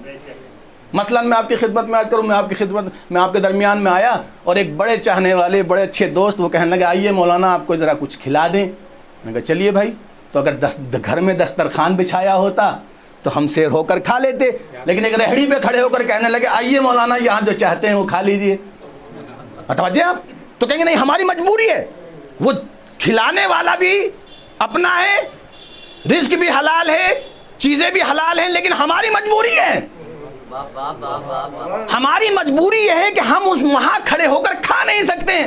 مثلا میں آپ کی خدمت میں عرض کروں, میں آپ کی خدمت میں آپ کے درمیان میں آیا اور ایک بڑے چاہنے والے بڑے اچھے دوست وہ کہنے لگے آئیے مولانا آپ کو ذرا کچھ کھلا دیں. میں کہا چلیے بھائی. تو اگر گھر میں دسترخوان بچھایا ہوتا تو ہم سیر ہو کر کھا لیتے, لیکن ایک ریہڑی پہ کھڑے ہو کر کہنے لگے آئیے مولانا یہاں جو چاہتے ہیں وہ کھا لیجیے. متوجہ آپ. تو کہیں گے نہیں ہماری مجبوری ہے. وہ کھلانے والا بھی اپنا ہے, رزق بھی حلال ہے, چیزیں بھی حلال ہیں, لیکن ہماری مجبوری ہے. ہماری مجبوری یہ ہے کہ ہم اس وہاں کھڑے ہو کر کھا نہیں سکتے.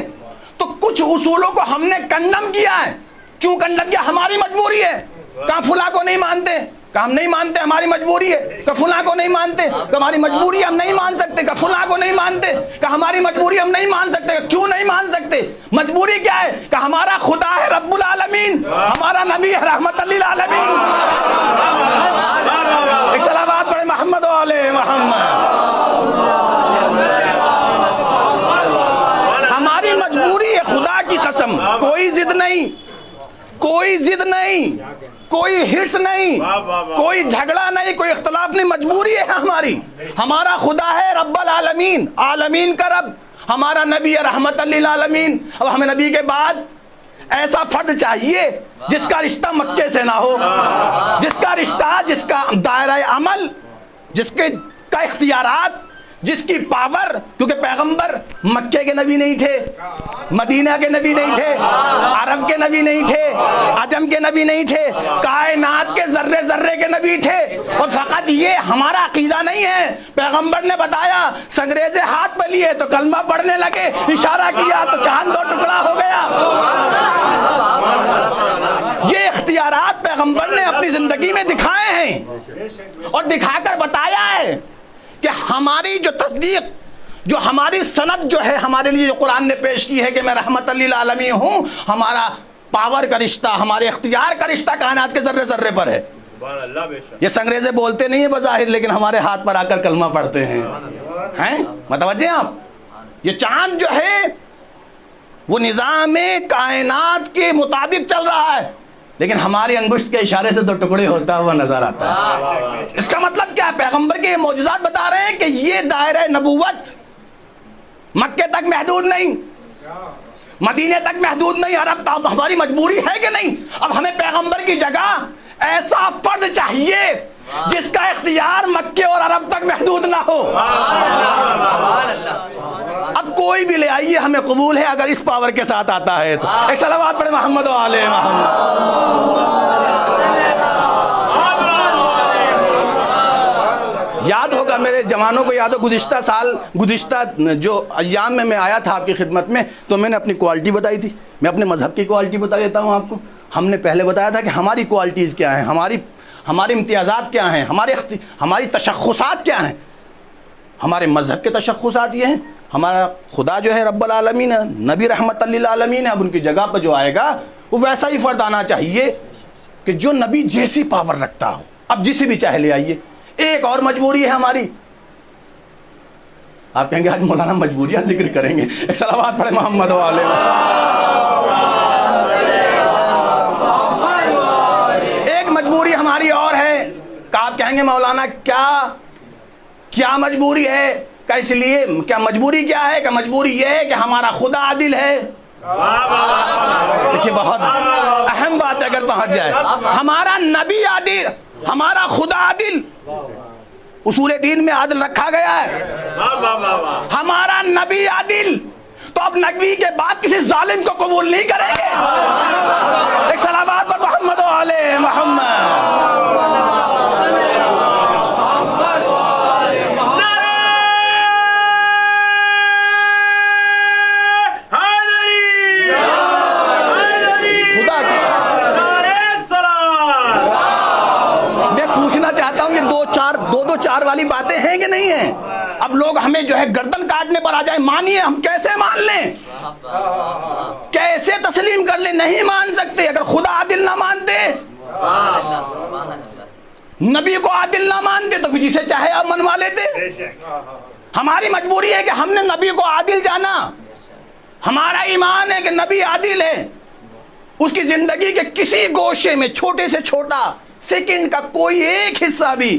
تو کچھ اصولوں کو ہم نے کنڈم کیا ہے. کیوں کنڈم کیا؟ ہماری مجبوری ہے. کہاں فلاں کو نہیں مانتے, کہ ہم نہیں مانتے, ہماری مجبوری ہے. کہ فلاں کو نہیں مانتے, کہ ہماری مجبوری ہے, ہم نہیں مان سکتے. کہ فلاں کو نہیں مانتے, کہ ہماری مجبوری, ہم نہیں مان سکتے. کیوں نہیں مان سکتے؟ مجبوری کیا ہے؟ کہ ہمارا خدا ہے رب العالمین, ہمارا نبی ہے رحمت للعالمین. ایک صلوات پڑھے محمد و آل محمد. ہماری مجبوری ہے, خدا کی قسم. کوئی ضد نہیں, کوئی ضد نہیں, کوئی ہرس نہیں, کوئی جھگڑا نہیں, کوئی اختلاف نہیں. مجبوری ہے ہماری. ہمارا خدا ہے رب العالمین, عالمین کا رب. ہمارا نبی ہے رحمت للعالمین. اب ہمیں نبی کے بعد ایسا فرد چاہیے جس کا رشتہ مکے سے نہ ہو, جس کا رشتہ, جس کا دائرہ عمل, جس کے کا اختیارات, جس کی پاور. کیونکہ پیغمبر مکے کے نبی نہیں تھے, مدینہ کے نبی نہیں تھے, عرب کے نبی نہیں تھے, عجم کے نبی نہیں تھے, کائنات کے ذرے ذرے کے نبی تھے. اور فقط یہ ہمارا عقیدہ نہیں ہے. پیغمبر نے بتایا, سنگریزے ہاتھ پہ لیے تو کلمہ پڑھنے لگے, اشارہ کیا تو چاند دو ٹکڑا ہو گیا. یہ اختیارات پیغمبر نے اپنی زندگی میں دکھائے ہیں اور دکھا کر بتایا ہے کہ ہماری جو تصدیق, جو ہماری سند جو ہے ہمارے لیے جو قرآن نے پیش کی ہے کہ میں رحمت للعالمین ہوں, ہمارا پاور کا رشتہ, ہمارے اختیار کا رشتہ کائنات کے ذرے ذرے پر ہے. یہ سنگریزے بولتے نہیں ہیں بظاہر, لیکن ہمارے ہاتھ پر آ کر کلمہ پڑھتے ہیں. متوجہ آپ. یہ چاند جو ہے وہ نظام کائنات کے مطابق چل رہا ہے, لیکن ہماری انگشت کے اشارے سے تو ٹکڑے ہوتا ہوا نظر آتا ہے. اس کا مطلب کیا ہے؟ پیغمبر کے یہ معجزات بتا رہے ہیں کہ یہ دائرہ نبوت مکے تک محدود نہیں, مدینے تک محدود نہیں, عرب تک. ہماری مجبوری ہے کہ نہیں؟ اب ہمیں پیغمبر کی جگہ ایسا فرد چاہیے جس کا اختیار مکے اور عرب تک محدود نہ ہو. اب کوئی بھی لے آئیے, ہمیں قبول ہے اگر اس پاور کے ساتھ آتا ہے تو. ایک صلوات پڑھے محمد و آل محمد. یاد ہوگا میرے جوانوں کو یاد ہو, گزشتہ سال, گزشتہ جو ایام میں آیا تھا آپ کی خدمت میں, تو میں نے اپنی کوالٹی بتائی تھی. میں اپنے مذہب کی کوالٹی بتا دیتا ہوں آپ کو. ہم نے پہلے بتایا تھا کہ ہماری کوالٹیز کیا ہیں, ہمارے امتیازات کیا ہیں, ہماری تشخصات کیا ہیں. ہمارے مذہب کے تشخصات یہ ہیں, ہمارا خدا جو ہے رب العالمین ہے, نبی رحمت للعالمین ہے. اب ان کی جگہ پر جو آئے گا وہ ویسا ہی فرد آنا چاہیے کہ جو نبی جیسی پاور رکھتا ہو. اب جسے بھی چاہے لے آئیے. ایک اور مجبوری ہے ہماری. آپ کہیں گے آج مولانا مجبوریاں ذکر کریں گے. ایک صلوات پڑھے محمد و آل. ایک مجبوری ہماری اور ہے کہ آپ کہیں گے مولانا کیا مجبوری ہے؟ کہ اس لیے کیا مجبوری کیا ہے؟ کہ مجبوری یہ ہے کہ ہمارا خدا عادل ہے. دیکھیے بہت اہم بات ہے, اگر پہنچ جائے. ہمارا نبی عادل, ہمارا خدا عادل. اصول دین میں عادل رکھا گیا ہے. ہمارا نبی عادل, تو اب نبی کے بعد کسی ظالم کو قبول نہیں کریں گے. ایک صلوات پر محمد و آل محمد. اعتبار والی باتیں ہیں کہ نہیں ہیں؟ اب لوگ ہمیں جو ہے گردن کاٹنے پر آ جائیں، مانیے، ہم کیسے مان لیں؟ کیسے تسلیم کر لیں؟ نہیں مان سکتے۔ اگر خدا عادل نہ مانتے، نبی کو عادل نہ مانتے، تو پھر جسے چاہے آپ منوا لیتے۔ ہماری مجبوری ہے کہ ہم نے نبی کو عادل جانا، ہمارا ایمان ہے کہ نبی عادل ہے، اس کی زندگی کے کسی گوشے میں چھوٹے سے چھوٹا سیکنڈ کا کوئی ایک حصہ بھی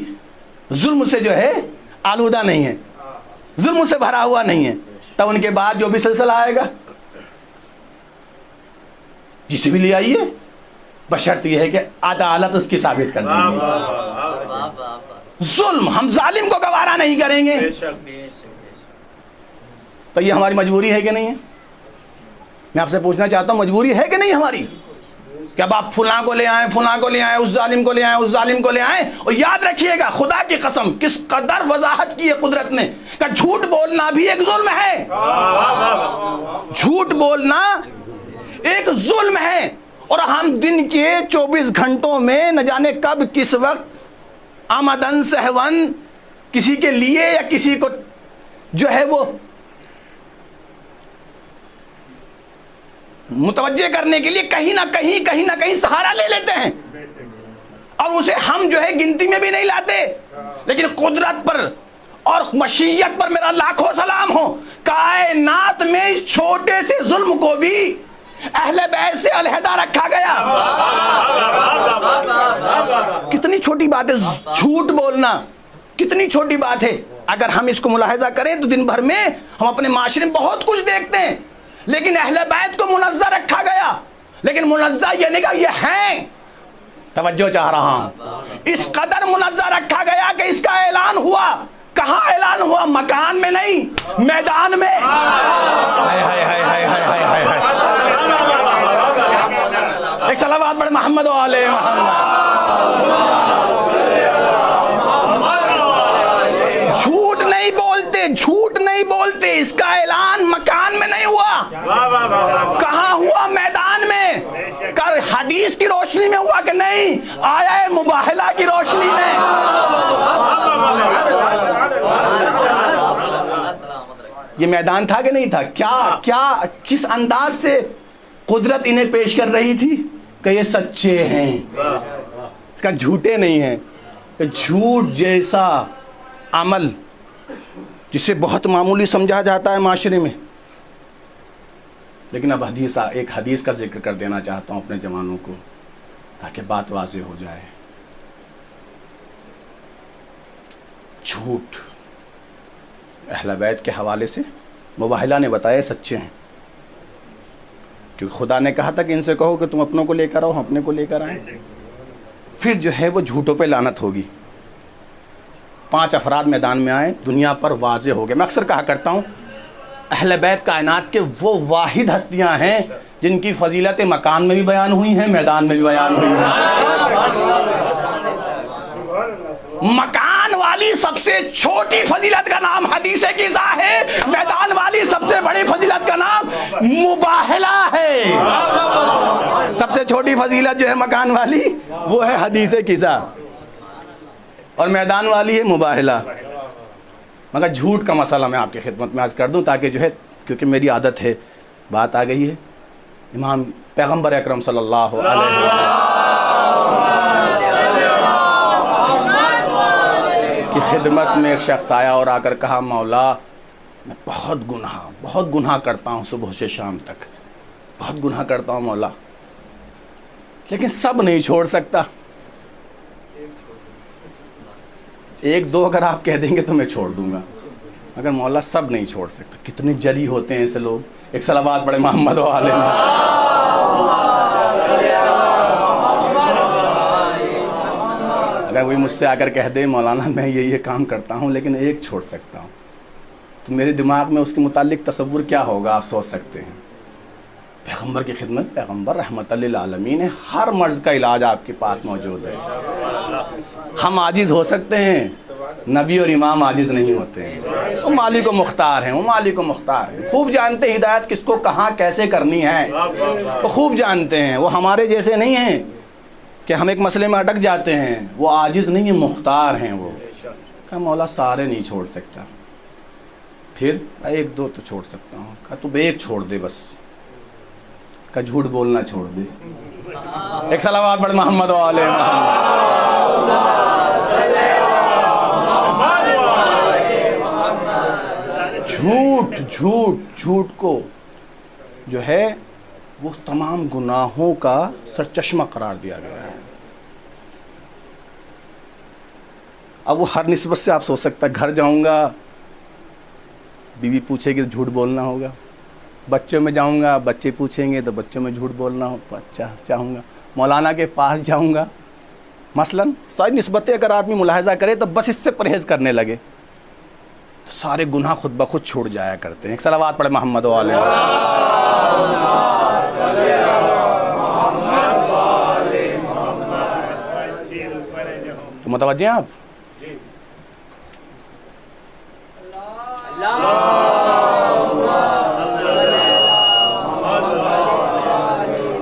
ظلم سے جو ہے آلودہ نہیں ہے، ظلم سے بھرا ہوا نہیں ہے۔ تب ان کے بعد جو بھی سلسلہ آئے گا جسے بھی لے آئیے، بشرط یہ ہے کہ عدالت اس کی ثابت کر دیں گے۔ ظلم، ہم ظالم کو گوارا نہیں کریں گے۔ تو یہ ہماری مجبوری ہے کہ نہیں ہے؟ میں آپ سے پوچھنا چاہتا ہوں، مجبوری ہے کہ نہیں ہماری کہ اب آپ فلاں کو لے آئیں، فلاں کو لے آئیں، اس ظالم کو لے آئیں، اس ظالم کو لے آئیں؟ اور یاد رکھیے گا، خدا کی قسم کس قدر وضاحت کی ہے قدرت نے کہ جھوٹ بولنا بھی ایک ظلم ہے۔ جھوٹ بولنا ایک ظلم ہے، اور ہم دن کے 24 گھنٹوں میں نہ جانے کب کس وقت آمدن سہون کسی کے لیے یا کسی کو جو ہے وہ متوجہ کرنے کے لیے کہیں نہ کہیں سہارا لے لیتے ہیں، اور اسے ہم جو ہے گنتی میں بھی نہیں لاتے۔ لیکن قدرت پر اور مشیت پر میرا لاکھوں سلام ہو، کائنات میں اس چھوٹے سے ظلم کو بھی اہل بیت سے علیحدہ رکھا گیا۔ کتنی چھوٹی بات ہے جھوٹ بولنا، کتنی چھوٹی بات ہے۔ اگر ہم اس کو ملاحظہ کریں تو دن بھر میں ہم اپنے معاشرے میں بہت کچھ دیکھتے ہیں، لیکن اہل بیت کو منزہ رکھا گیا۔ لیکن منزہ یہ نہیں کہ یہ ہیں، توجہ چاہ رہا ہوں، اس قدر منزہ رکھا گیا کہ اس کا اعلان ہوا۔ کہاں اعلان ہوا؟ مکان میں نہیں، میدان میں۔ ایک صلوات پڑھ محمد و آل محمد۔ جھوٹ نہیں بولتے، اس کا اعلان مکان میں نہیں ہوا۔ کہاں ہوا؟ میدان میں۔ حدیث کی روشنی میں ہوا کہ نہیں؟ آیا ہے مباہلہ کی روشنی میں۔ یہ میدان تھا کہ نہیں تھا؟ کیا کس انداز سے قدرت انہیں پیش کر رہی تھی کہ یہ سچے ہیں، اس کا جھوٹے نہیں ہیں۔ کہ جھوٹ جیسا عمل جسے بہت معمولی سمجھا جاتا ہے معاشرے میں، لیکن اب ایک حدیث کا ذکر کر دینا چاہتا ہوں اپنے جوانوں کو تاکہ بات واضح ہو جائے۔ جھوٹ اہل بیت کے حوالے سے مباہلہ نے بتایا سچے ہیں، کیونکہ خدا نے کہا تھا کہ ان سے کہو کہ تم اپنوں کو لے کر آؤ، ہم اپنے کو لے کر آئیں۔ پھر جو ہے وہ جھوٹوں پہ لعنت ہوگی۔ 5 افراد میدان میں آئے، دنیا پر واضح ہو گئے۔ میں اکثر کہا کرتا ہوں اہل بیت کائنات کے وہ واحد ہستیاں ہیں جن کی فضیلت مکان میں بھی بیان ہوئی ہیں، میدان میں بھی بیان ہوئی ہیں۔ مکان والی سب سے چھوٹی فضیلت کا نام حدیث قضا ہے، میدان والی سب سے بڑی فضیلت کا نام مباہلہ ہے۔ سب سے چھوٹی فضیلت جو ہے مکان والی وہ ہے حدیث قضا، اور میدان والی ہے مباہلہ۔ مگر جھوٹ کا مسئلہ میں آپ کی خدمت میں عرض کر دوں تاکہ جو ہے، کیونکہ میری عادت ہے، بات آ گئی ہے امام پیغمبر اکرم صلی اللہ علیہ وسلم کی خدمت میں ایک شخص آیا اور آ کر کہا مولا میں بہت گناہ کرتا ہوں، صبح سے شام تک بہت گناہ کرتا ہوں مولا، لیکن سب نہیں چھوڑ سکتا۔ 1-2 اگر آپ کہہ دیں گے تو میں چھوڑ دوں گا، مگر مولا سب نہیں چھوڑ سکتا۔ کتنے جری ہوتے ہیں ایسے لوگ۔ ایک صلوات پڑھے محمد و آل محمد۔ اگر وہی مجھ سے آ کر کہہ دے مولانا میں یہ کام کرتا ہوں لیکن ایک چھوڑ سکتا ہوں، تو میرے دماغ میں اس کے متعلق تصور کیا ہوگا آپ سوچ سکتے ہیں۔ پیغمبر کی خدمت، پیغمبر رحمت للعالمین ہے، ہر مرض کا علاج آپ کے پاس موجود ہے۔ ہم عاجز ہو سکتے ہیں، نبی اور امام عاجز نہیں ہوتے ہیں۔ وہ مالک و مختار ہیں، وہ مالک و مختار ہیں، خوب جانتے ہیں ہدایت کس کو کہاں کیسے کرنی ہے، وہ خوب جانتے ہیں۔ وہ ہمارے جیسے نہیں ہیں کہ ہم ایک مسئلے میں اٹک جاتے ہیں، وہ عاجز نہیں ہیں، مختار ہیں، وہ کہا مولا سارے نہیں چھوڑ سکتا. پھر ایک دو تو چھوڑ سکتا ہوں. کہا تو ایک چھوڑ دے بس. کہا جھوٹ بولنا چھوڑ دے. ایک صلوات پڑھ محمد و آل محمد. جھوٹ کو جو ہے وہ تمام گناہوں کا سرچشمہ قرار دیا گیا ہے. اب وہ ہر نسبت سے آپ سوچ سکتا ہے گھر جاؤں گا بیوی پوچھے گی تو جھوٹ بولنا ہوگا, بچوں میں جاؤں گا بچے پوچھیں گے تو بچوں میں جھوٹ بولنا ہوگا, چاہوں گا مولانا کے پاس جاؤں گا مثلاً, ساری نسبتیں اگر آدمی ملاحظہ کرے تو بس اس سے پرہیز کرنے لگے تو سارے گناہ خود بخود چھوڑ جایا کرتے ہیں. ایک صلوات پڑھے محمد و آل تو متوجہ ہیں آپ.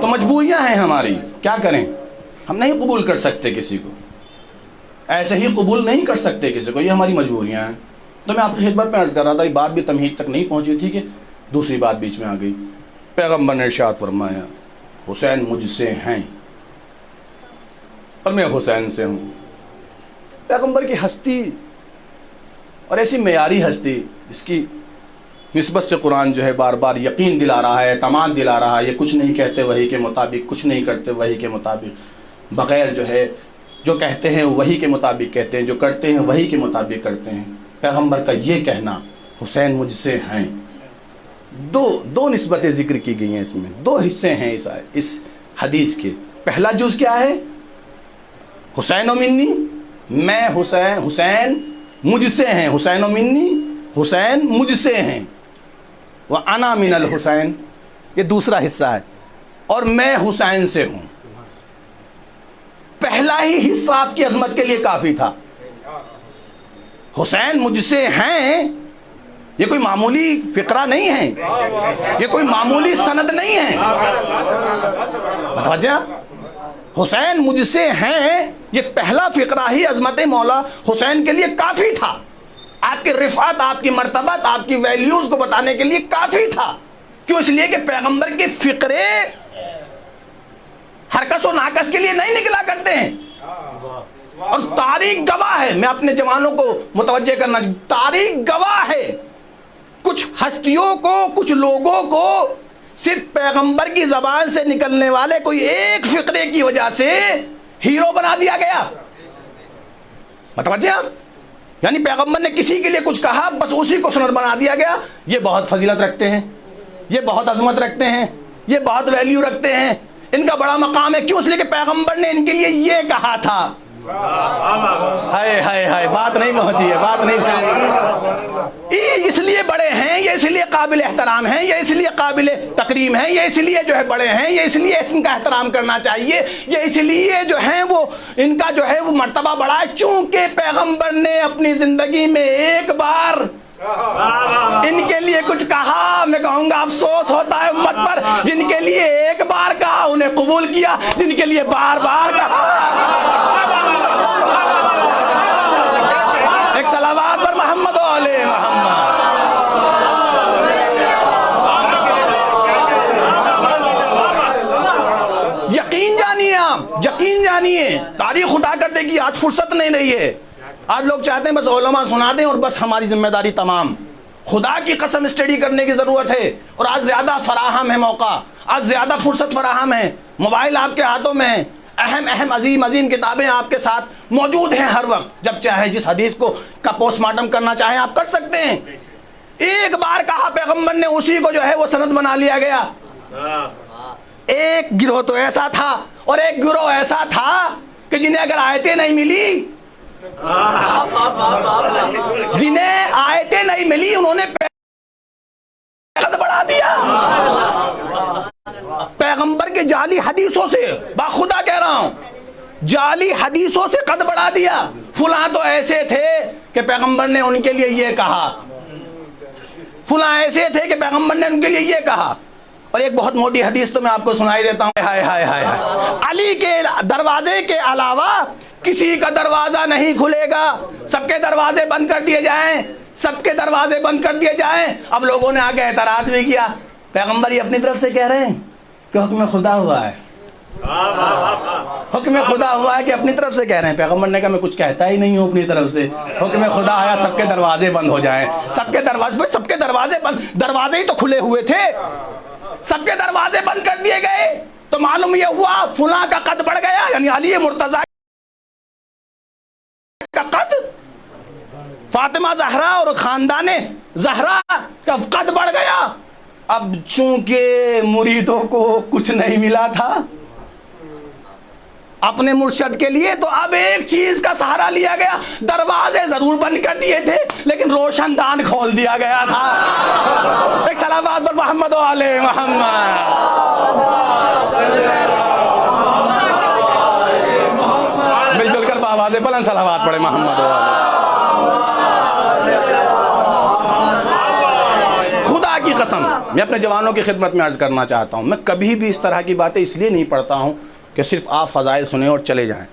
تو مجبوریاں ہیں ہماری, کیا کریں, ہم نہیں قبول کر سکتے کسی کو, ایسے ہی قبول نہیں کر سکتے کسی کو, یہ ہماری مجبوریاں ہیں. تو میں آپ کی خدمت میں عرض کر رہا تھا, یہ بات بھی تمہید تک نہیں پہنچی تھی کہ دوسری بات بیچ میں آ گئی. پیغمبر نے ارشاد فرمایا حسین مجھ سے ہیں اور میں حسین سے ہوں. پیغمبر کی ہستی اور ایسی معیاری ہستی جس کی نسبت سے قرآن جو ہے بار بار یقین دلا رہا ہے, اعتماد دلا رہا ہے, یہ کچھ نہیں کہتے وحی کے مطابق, کچھ نہیں کرتے وحی کے مطابق, بغیر جو ہے جو کہتے ہیں وحی کے مطابق کہتے ہیں, جو کرتے ہیں وحی کے مطابق کرتے ہیں. پیغمبر کا یہ کہنا حسین مجھ سے ہیں, دو نسبتیں ذکر کی گئی ہیں, اس میں دو حصے ہیں اس حدیث کے. پہلا جز کیا ہے, حسین و منی, میں حسین مجھ سے ہیں, حسین و منی, حسین مجھ سے ہیں, وَأَنَا مِنَ الْحُسَيْن, یہ دوسرا حصہ ہے, اور میں حسین سے ہوں. پہلا ہی حصہ آپ کی عظمت کے لیے کافی تھا. حسین مجھ سے ہیں, یہ کوئی معمولی فقرہ نہیں ہے, یہ کوئی معمولی سند نہیں ہے. متوجہ, حسین مجھ سے ہیں, یہ پہلا فقرہ ہی عظمت مولا حسین کے لیے کافی تھا. آپ کی رفعت, آپ کی مرتبت, آپ کی ویلیوز کو بتانے کے لیے کافی تھا. کیوں؟ اس لیے کہ پیغمبر کے فقرے ہرکس و ناکس کے لیے نہیں نکلا کرتے ہیں, اور تاریخ گواہ ہے. میں اپنے جوانوں کو متوجہ کرنا, تاریخ گواہ ہے. کچھ ہستیوں کو, کچھ لوگوں کو صرف پیغمبر کی زبان سے نکلنے والے کوئی ایک فقرے کی وجہ سے ہیرو بنا دیا گیا. متوجہ, یعنی پیغمبر نے کسی کے لیے کچھ کہا, بس اسی کو سند بنا دیا گیا. یہ بہت فضیلت رکھتے ہیں, یہ بہت عظمت رکھتے ہیں, یہ بہت ویلیو رکھتے ہیں, ان کا بڑا مقام ہے. کیوں؟ اس لیے کہ پیغمبر نے ان کے لیے یہ کہا تھا. ہائے ہائے ہائے, بات نہیں پہنچی ہے, بات نہیں پہنچی. اس لیے بڑے ہیں, یہ اس لیے قابل احترام ہیں, یہ اس لیے قابل تکریم ہیں, یہ اس لیے جو ہے بڑے ہیں, یہ اس لیے ان کا احترام کرنا چاہیے, یہ اس لیے جو ہے وہ ان کا جو ہے وہ مرتبہ بڑا ہے, چونکہ پیغمبر نے اپنی زندگی میں ایک بار ان کے لیے کچھ کہا. میں کہوں گا افسوس ہوتا ہے امت پر جن کے لیے ایک بار کہا انہیں قبول کیا, جن کے لیے بار بار کہا. ایک صلوات پر محمد و آل محمد. یقین جانیے, آپ یقین جانیے, تاریخ اٹھا کر دیکھیے. آج فرصت نہیں رہی ہے, آج لوگ چاہتے ہیں بس علماء سنا دیں اور بس ہماری ذمہ داری تمام. خدا کی قسم اسٹڈی کرنے کی ضرورت ہے, اور آج زیادہ فراہم ہے موقع, آج زیادہ فرصت فراہم ہے. موبائل آپ کے ہاتھوں میں ہے, اہم عظیم کتابیں آپ کے ساتھ موجود ہیں ہر وقت. جب چاہے جس حدیث کا پوسٹ مارٹم کرنا چاہیں آپ کر سکتے ہیں. ایک بار کہا پیغمبر نے, اسی کو جو ہے وہ سند بنا لیا گیا. ایک گروہ تو ایسا تھا, اور ایک گروہ ایسا تھا کہ جنہیں اگر آیتیں نہیں ملی, جنہیں آیتیں نہیں ملی, انہوں نے قد بڑھا دیا. پیغمبر کے جعلی حدیثوں سے, باخدا کہہ رہا ہوں, جعلی حدیثوں سے قد بڑھا دیا. فلاں تو ایسے تھے کہ پیغمبر نے ان کے لیے یہ کہا, فلاں ایسے تھے کہ پیغمبر نے ان کے لیے یہ کہا. اور ایک بہت موٹی حدیث تو میں آپ کو سنائی دیتا ہوں. ہائے ہائے ہائے ہائے، علی کے دروازے کے علاوہ کسی کا دروازہ نہیں کھلے گا. سب کے دروازے بند کر دیے جائیں، سب کے دروازے بند کر دیے جائیں. اب لوگوں نے آگے اعتراض بھی کیا، پیغمبر یہ اپنی طرف سے کہہ رہے ہیں کہ حکم خدا ہوا ہے. حکم خدا ہوا ہے کہ اپنی طرف سے کہہ رہے ہیں. پیغمبر نے کہا میں کچھ کہتا ہی نہیں ہوں اپنی طرف سے. حکم خدا آیا سب کے دروازے بند ہو جائیں. سب کے دروازے بند، دروازے ہی تو کھلے ہوئے تھے. سب کے دروازے بند کر دیے گئے تو معلوم یہ ہوا فلاں کا قد بڑھ گیا، یعنی علی مرتضیٰ کا قد، فاطمہ زہرا اور خاندان زہرا کا قد بڑھ گیا. اب چونکہ مریدوں کو کچھ نہیں ملا تھا اپنے مرشد کے لیے، تو اب ایک چیز کا سہارا لیا گیا. دروازے ضرور بند کر دیے تھے لیکن روشن دان کھول دیا گیا تھا. ایک صلوات پر محمد و آل محمد. مل جل کر آوازیں بلند صلوات پڑھے محمد و آل. خدا کی قسم میں اپنے جوانوں کی خدمت میں عرض کرنا چاہتا ہوں، میں کبھی بھی اس طرح کی باتیں اس لیے نہیں پڑھتا ہوں کہ صرف آپ فضائل سنیں اور چلے جائیں.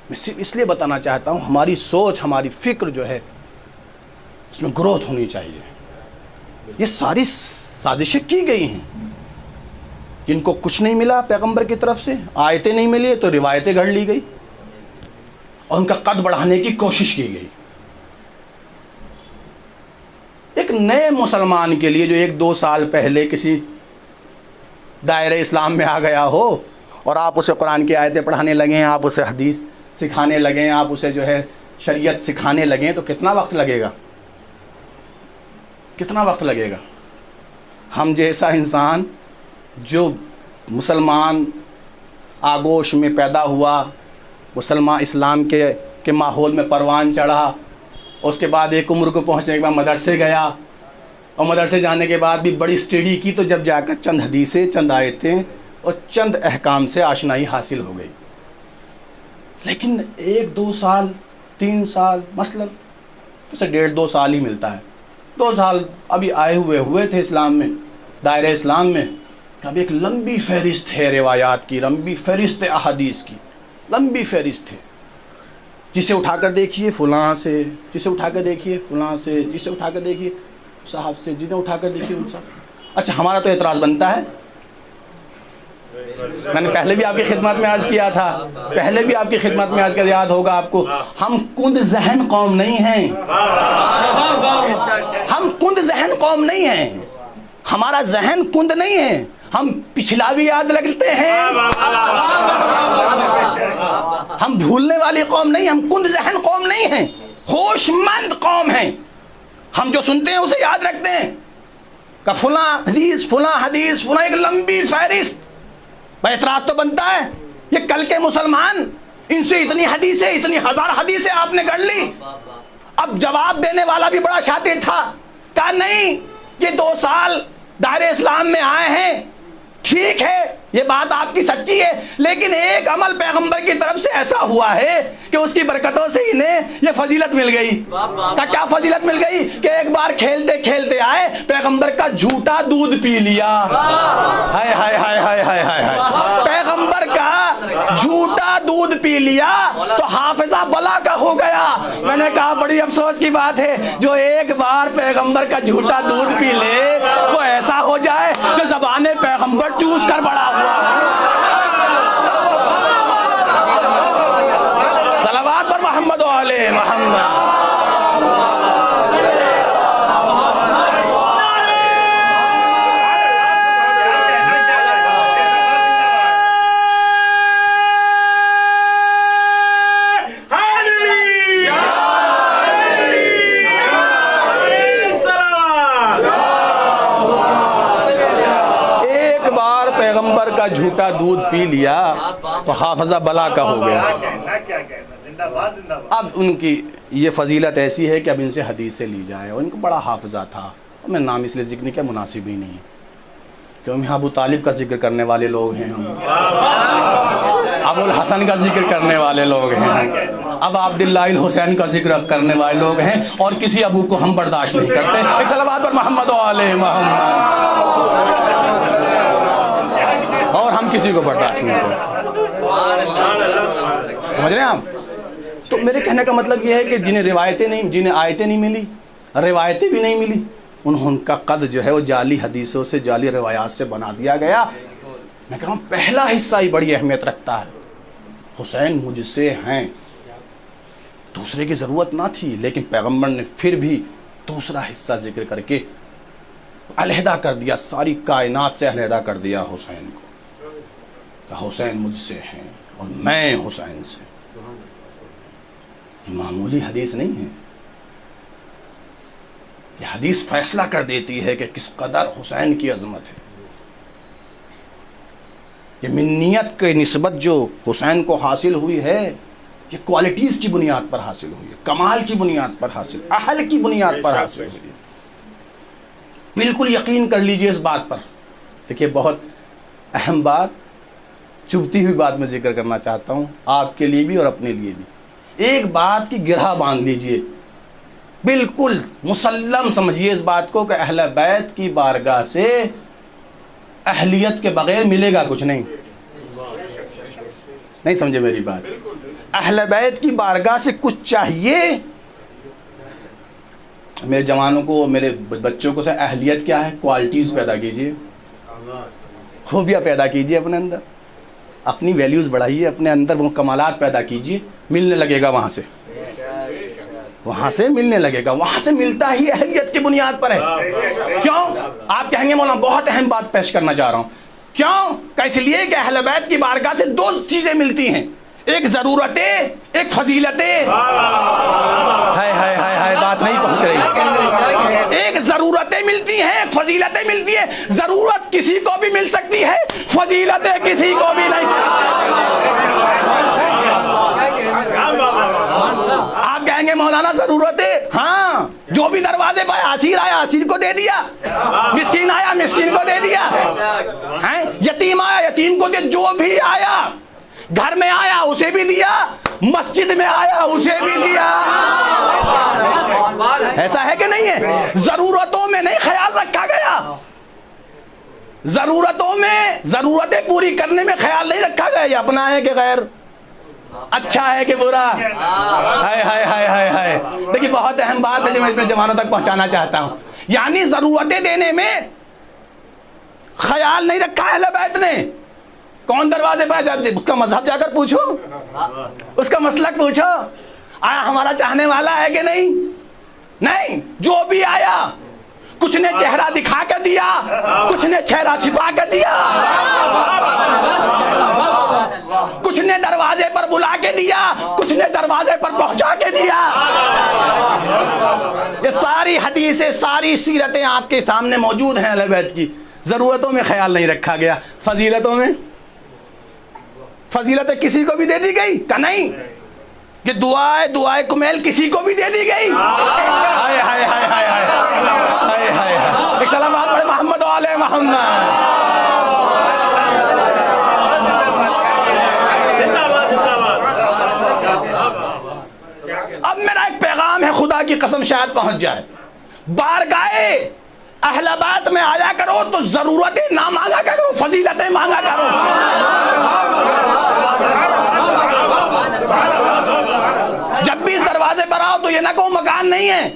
میں صرف اس لیے بتانا چاہتا ہوں ہماری سوچ، ہماری فکر جو ہے اس میں گروتھ ہونی چاہیے. یہ ساری سازشیں کی گئی ہیں، جن کو کچھ نہیں ملا پیغمبر کی طرف سے، آیتیں نہیں ملی تو روایتیں گھڑ لی گئی اور ان کا قد بڑھانے کی کوشش کی گئی. ایک نئے مسلمان کے لیے جو 1-2 سال پہلے کسی دائرہ اسلام میں آ گیا ہو اور آپ اسے قرآن کی آیتیں پڑھانے لگیں، آپ اسے حدیث سکھانے لگیں، آپ اسے جو ہے شریعت سکھانے لگیں، تو کتنا وقت لگے گا؟ کتنا وقت لگے گا؟ ہم جیسا انسان جو مسلمان آگوش میں پیدا ہوا، مسلمان اسلام کے ماحول میں پروان چڑھا، اس کے بعد ایک عمر کو پہنچنے کے بعد مدرسے گیا اور مدرسے جانے کے بعد بھی بڑی اسٹڈی کی، تو جب جا کر چند حدیثیں، چند آیتیں اور چند احکام سے آشنائی حاصل ہو گئی. لیکن 1-2 سال 3 سال مثلا اسے 1.5-2 سال ہی ملتا ہے. 2 سال ابھی آئے ہوئے تھے اسلام میں، دائرہ اسلام میں. ابھی ایک لمبی فہرست ہے روایات کی، لمبی فہرست احادیث کی، لمبی فہرست ہے. جسے اٹھا کر دیکھیے فلاں سے، جسے اٹھا کر دیکھیے فلاں سے، جسے اٹھا کر دیکھیے صاحب سے، جنہیں اٹھا کر دیکھیے ان صاحب. اچھا ہمارا تو اعتراض بنتا ہے، میں نے پہلے بھی آپ کی خدمت میں عرض کیا تھا، پہلے بھی آپ کی خدمت میں عرض کیا، یاد ہوگا آپ کو، ہم کند ذہن قوم نہیں ہیں. ہم کند ذہن قوم نہیں ہیں، ہمارا ذہن کند نہیں ہے. ہم پچھلا بھی یاد رکھتے ہیں، ہم بھولنے والی قوم نہیں، ہم کند ذہن قوم نہیں ہیں، ہوش مند قوم ہیں. ہم جو سنتے ہیں اسے یاد رکھتے ہیں کہ فلاں حدیث فلاں حدیث فلاں، ایک لمبی فہرست. اعتراض تو بنتا ہے، یہ کل کے مسلمان، ان سے اتنی حدیثیں، اتنی 1000 حدیثیں آپ نے گڑھ لی. اب جواب دینے والا بھی بڑا شاطر تھا، کہا نہیں یہ 2 سال دائرہ اسلام میں آئے ہیں، ٹھیک ہے یہ بات آپ کی سچی ہے، لیکن ایک عمل پیغمبر کی طرف سے ایسا ہوا ہے کہ اس کی برکتوں سے انہیں یہ فضیلت مل گئی. کیا فضیلت مل گئی؟ کہ ایک بار کھیلتے کھیلتے آئے، پیغمبر کا جھوٹا دودھ پی لیا. ہائے ہائے ہائے ہائے ہائے ہائے، پیغمبر کا جھوٹا دودھ پی لیا تو حافظہ بلا کا ہو گیا. میں نے کہا بڑی افسوس کی بات ہے، جو ایک بار پیغمبر کا جھوٹا دودھ پی لے وہ ایسا ہو جائے جو زبان پیغمبر چوس کر بڑا ہوا. صلوات پر محمد و آل محمد. کا جھوٹا دودھ پی لیا تو حافظہ بلا کا ہو گیا. اب ان کی یہ فضیلت ایسی ہے کہ اب ان سے حدیثیں لی جائے، اور ان کو بڑا حافظہ تھا. میں نام اس لیے ذکر نہیں کیا، مناسب ہی نہیں ہے، کیونکہ ابو طالب کا ذکر کرنے والے لوگ ہیں ہم، ابو الحسن کا ذکر کرنے والے لوگ ہیں ہم، اب عبداللہ الحسین کا ذکر کرنے والے لوگ ہیں، اور کسی ابو کو ہم برداشت نہیں کرتے. ایک صلوات پر محمد و آل محمد. کسی کو برداشت نہیں کرتے. سمجھ رہے ہیں آپ؟ تو میرے کہنے کا مطلب یہ ہے کہ جنہیں آیتیں نہیں ملی، روایتیں بھی نہیں ملی، ان کا قد جو ہے وہ جعلی حدیثوں سے، جعلی روایات سے بنا دیا گیا. میں کہہ رہا ہوں پہلا حصہ ہی بڑی اہمیت رکھتا ہے. حسین مجھ سے ہیں، دوسرے کی ضرورت نہ تھی، لیکن پیغمبر نے پھر بھی دوسرا حصہ ذکر کر کے علیحدہ کر دیا، ساری کائنات سے علیحدہ کر دیا حسین کو، کہ حسین مجھ سے ہیں اور میں حسین سے. یہ معمولی حدیث نہیں ہے، یہ حدیث فیصلہ کر دیتی ہے کہ کس قدر حسین کی عظمت ہے. یہ منیت کے نسبت جو حسین کو حاصل ہوئی ہے، یہ کوالٹیز کی بنیاد پر حاصل ہوئی ہے، کمال کی بنیاد پر حاصل، اہل کی بنیاد پر حاصل ہوئی ہے. بالکل یقین کر لیجئے اس بات پر. دیکھیے بہت اہم بات، چبھتی ہوئی بات میں ذکر کرنا چاہتا ہوں آپ کے لیے بھی اور اپنے لیے بھی. ایک بات کی گرہ باندھ لیجئے، بالکل مسلم سمجھیے اس بات کو کہ اہل بیت کی بارگاہ سے اہلیت کے بغیر ملے گا کچھ نہیں. نہیں سمجھے میری بات؟ اہل بیت کی بارگاہ سے کچھ چاہیے. میرے جوانوں کو، میرے بچوں کو سے اہلیت کیا ہے؟ کوالٹیز پیدا کیجئے، خوبیاں پیدا کیجئے اپنے اندر، اپنی ویلیوز بڑھائیے، اپنے اندر وہ کمالات پیدا کیجئے. ملنے لگے گا وہاں سے، وہاں سے ملنے لگے گا. وہاں سے ملتا ہی اہلیت کی بنیاد پر ہے. کیوں؟ آپ کہیں گے مولانا بہت اہم بات پیش کرنا چاہ رہا ہوں. کیوں؟ کہ اس لیے کہ اہل بیت کی بارگاہ سے دو چیزیں ملتی ہیں، ایک ضرورتیں، ایک فضیلتیں. ہائے ہائے ہائے ہائے، بات نہیں پہنچ رہی. ایک ضرورتیں ملتی ہیں، ایک فضیلتیں ملتی ہیں. ضرورت کسی کو بھی مل سکتی ہے، فضیلتیں کسی کو بھی نہیں. آپ کہیں گے مولانا ضرورتیں، ہاں جو بھی دروازے پہ عسیر آیا عسیر کو دے دیا، مسکین آیا مسکین کو دے دیا، یتیم آیا یتیم کو دے، جو بھی آیا، گھر میں آیا اسے بھی دیا، مسجد میں آیا اسے بھی دیا. ایسا ہے کہ نہیں ہے؟ ضرورتوں میں نہیں خیال رکھا گیا، ضرورتوں میں، ضرورتیں پوری کرنے میں خیال نہیں رکھا گیا یہ اپنا ہے کہ غیر، اچھا ہے کہ برا. ہائے ہائے ہائے ہائے ہائے. دیکھیے بہت اہم بات ہے جو میں اپنے جوانوں تک پہنچانا چاہتا ہوں. یعنی ضرورتیں دینے میں خیال نہیں رکھا اہل بیت نے. کون دروازے پہ جاتے، اس کا مذہب جا کر پوچھو، اس کا مسلک پوچھو، آیا ہمارا چاہنے والا ہے کہ نہیں. نہیں، جو بھی آیا کچھ نے چہرہ دکھا کر دیا، کچھ نے چہرہ چھپا کر دیا، کچھ نے دروازے پر بلا کے دیا، کچھ نے دروازے پر پہنچا کے دیا. یہ ساری حدیثیں، ساری سیرتیں آپ کے سامنے موجود ہیں اہل بیت کی. ضرورتوں میں خیال نہیں رکھا گیا، فضیلتوں میں، فضیلتیں کسی کو بھی دے دی گئی کہ نہیں کہ دعائے کمیل کسی کو بھی دے دی گئی. ہائے ہائے ہائے ہائے ہائے ہائے ہائے. ایک سلامات پڑھے محمد و آل محمد. اب میرا ایک پیغام ہے، خدا کی قسم شاید پہنچ جائے. بارگاہ اہل بیت میں آیا کرو تو ضرورتیں نہ مانگا کرو، فضیلتیں مانگا کرو. جب بھی اس دروازے پر آؤ تو یہ نہ کہو مکان نہیں ہے،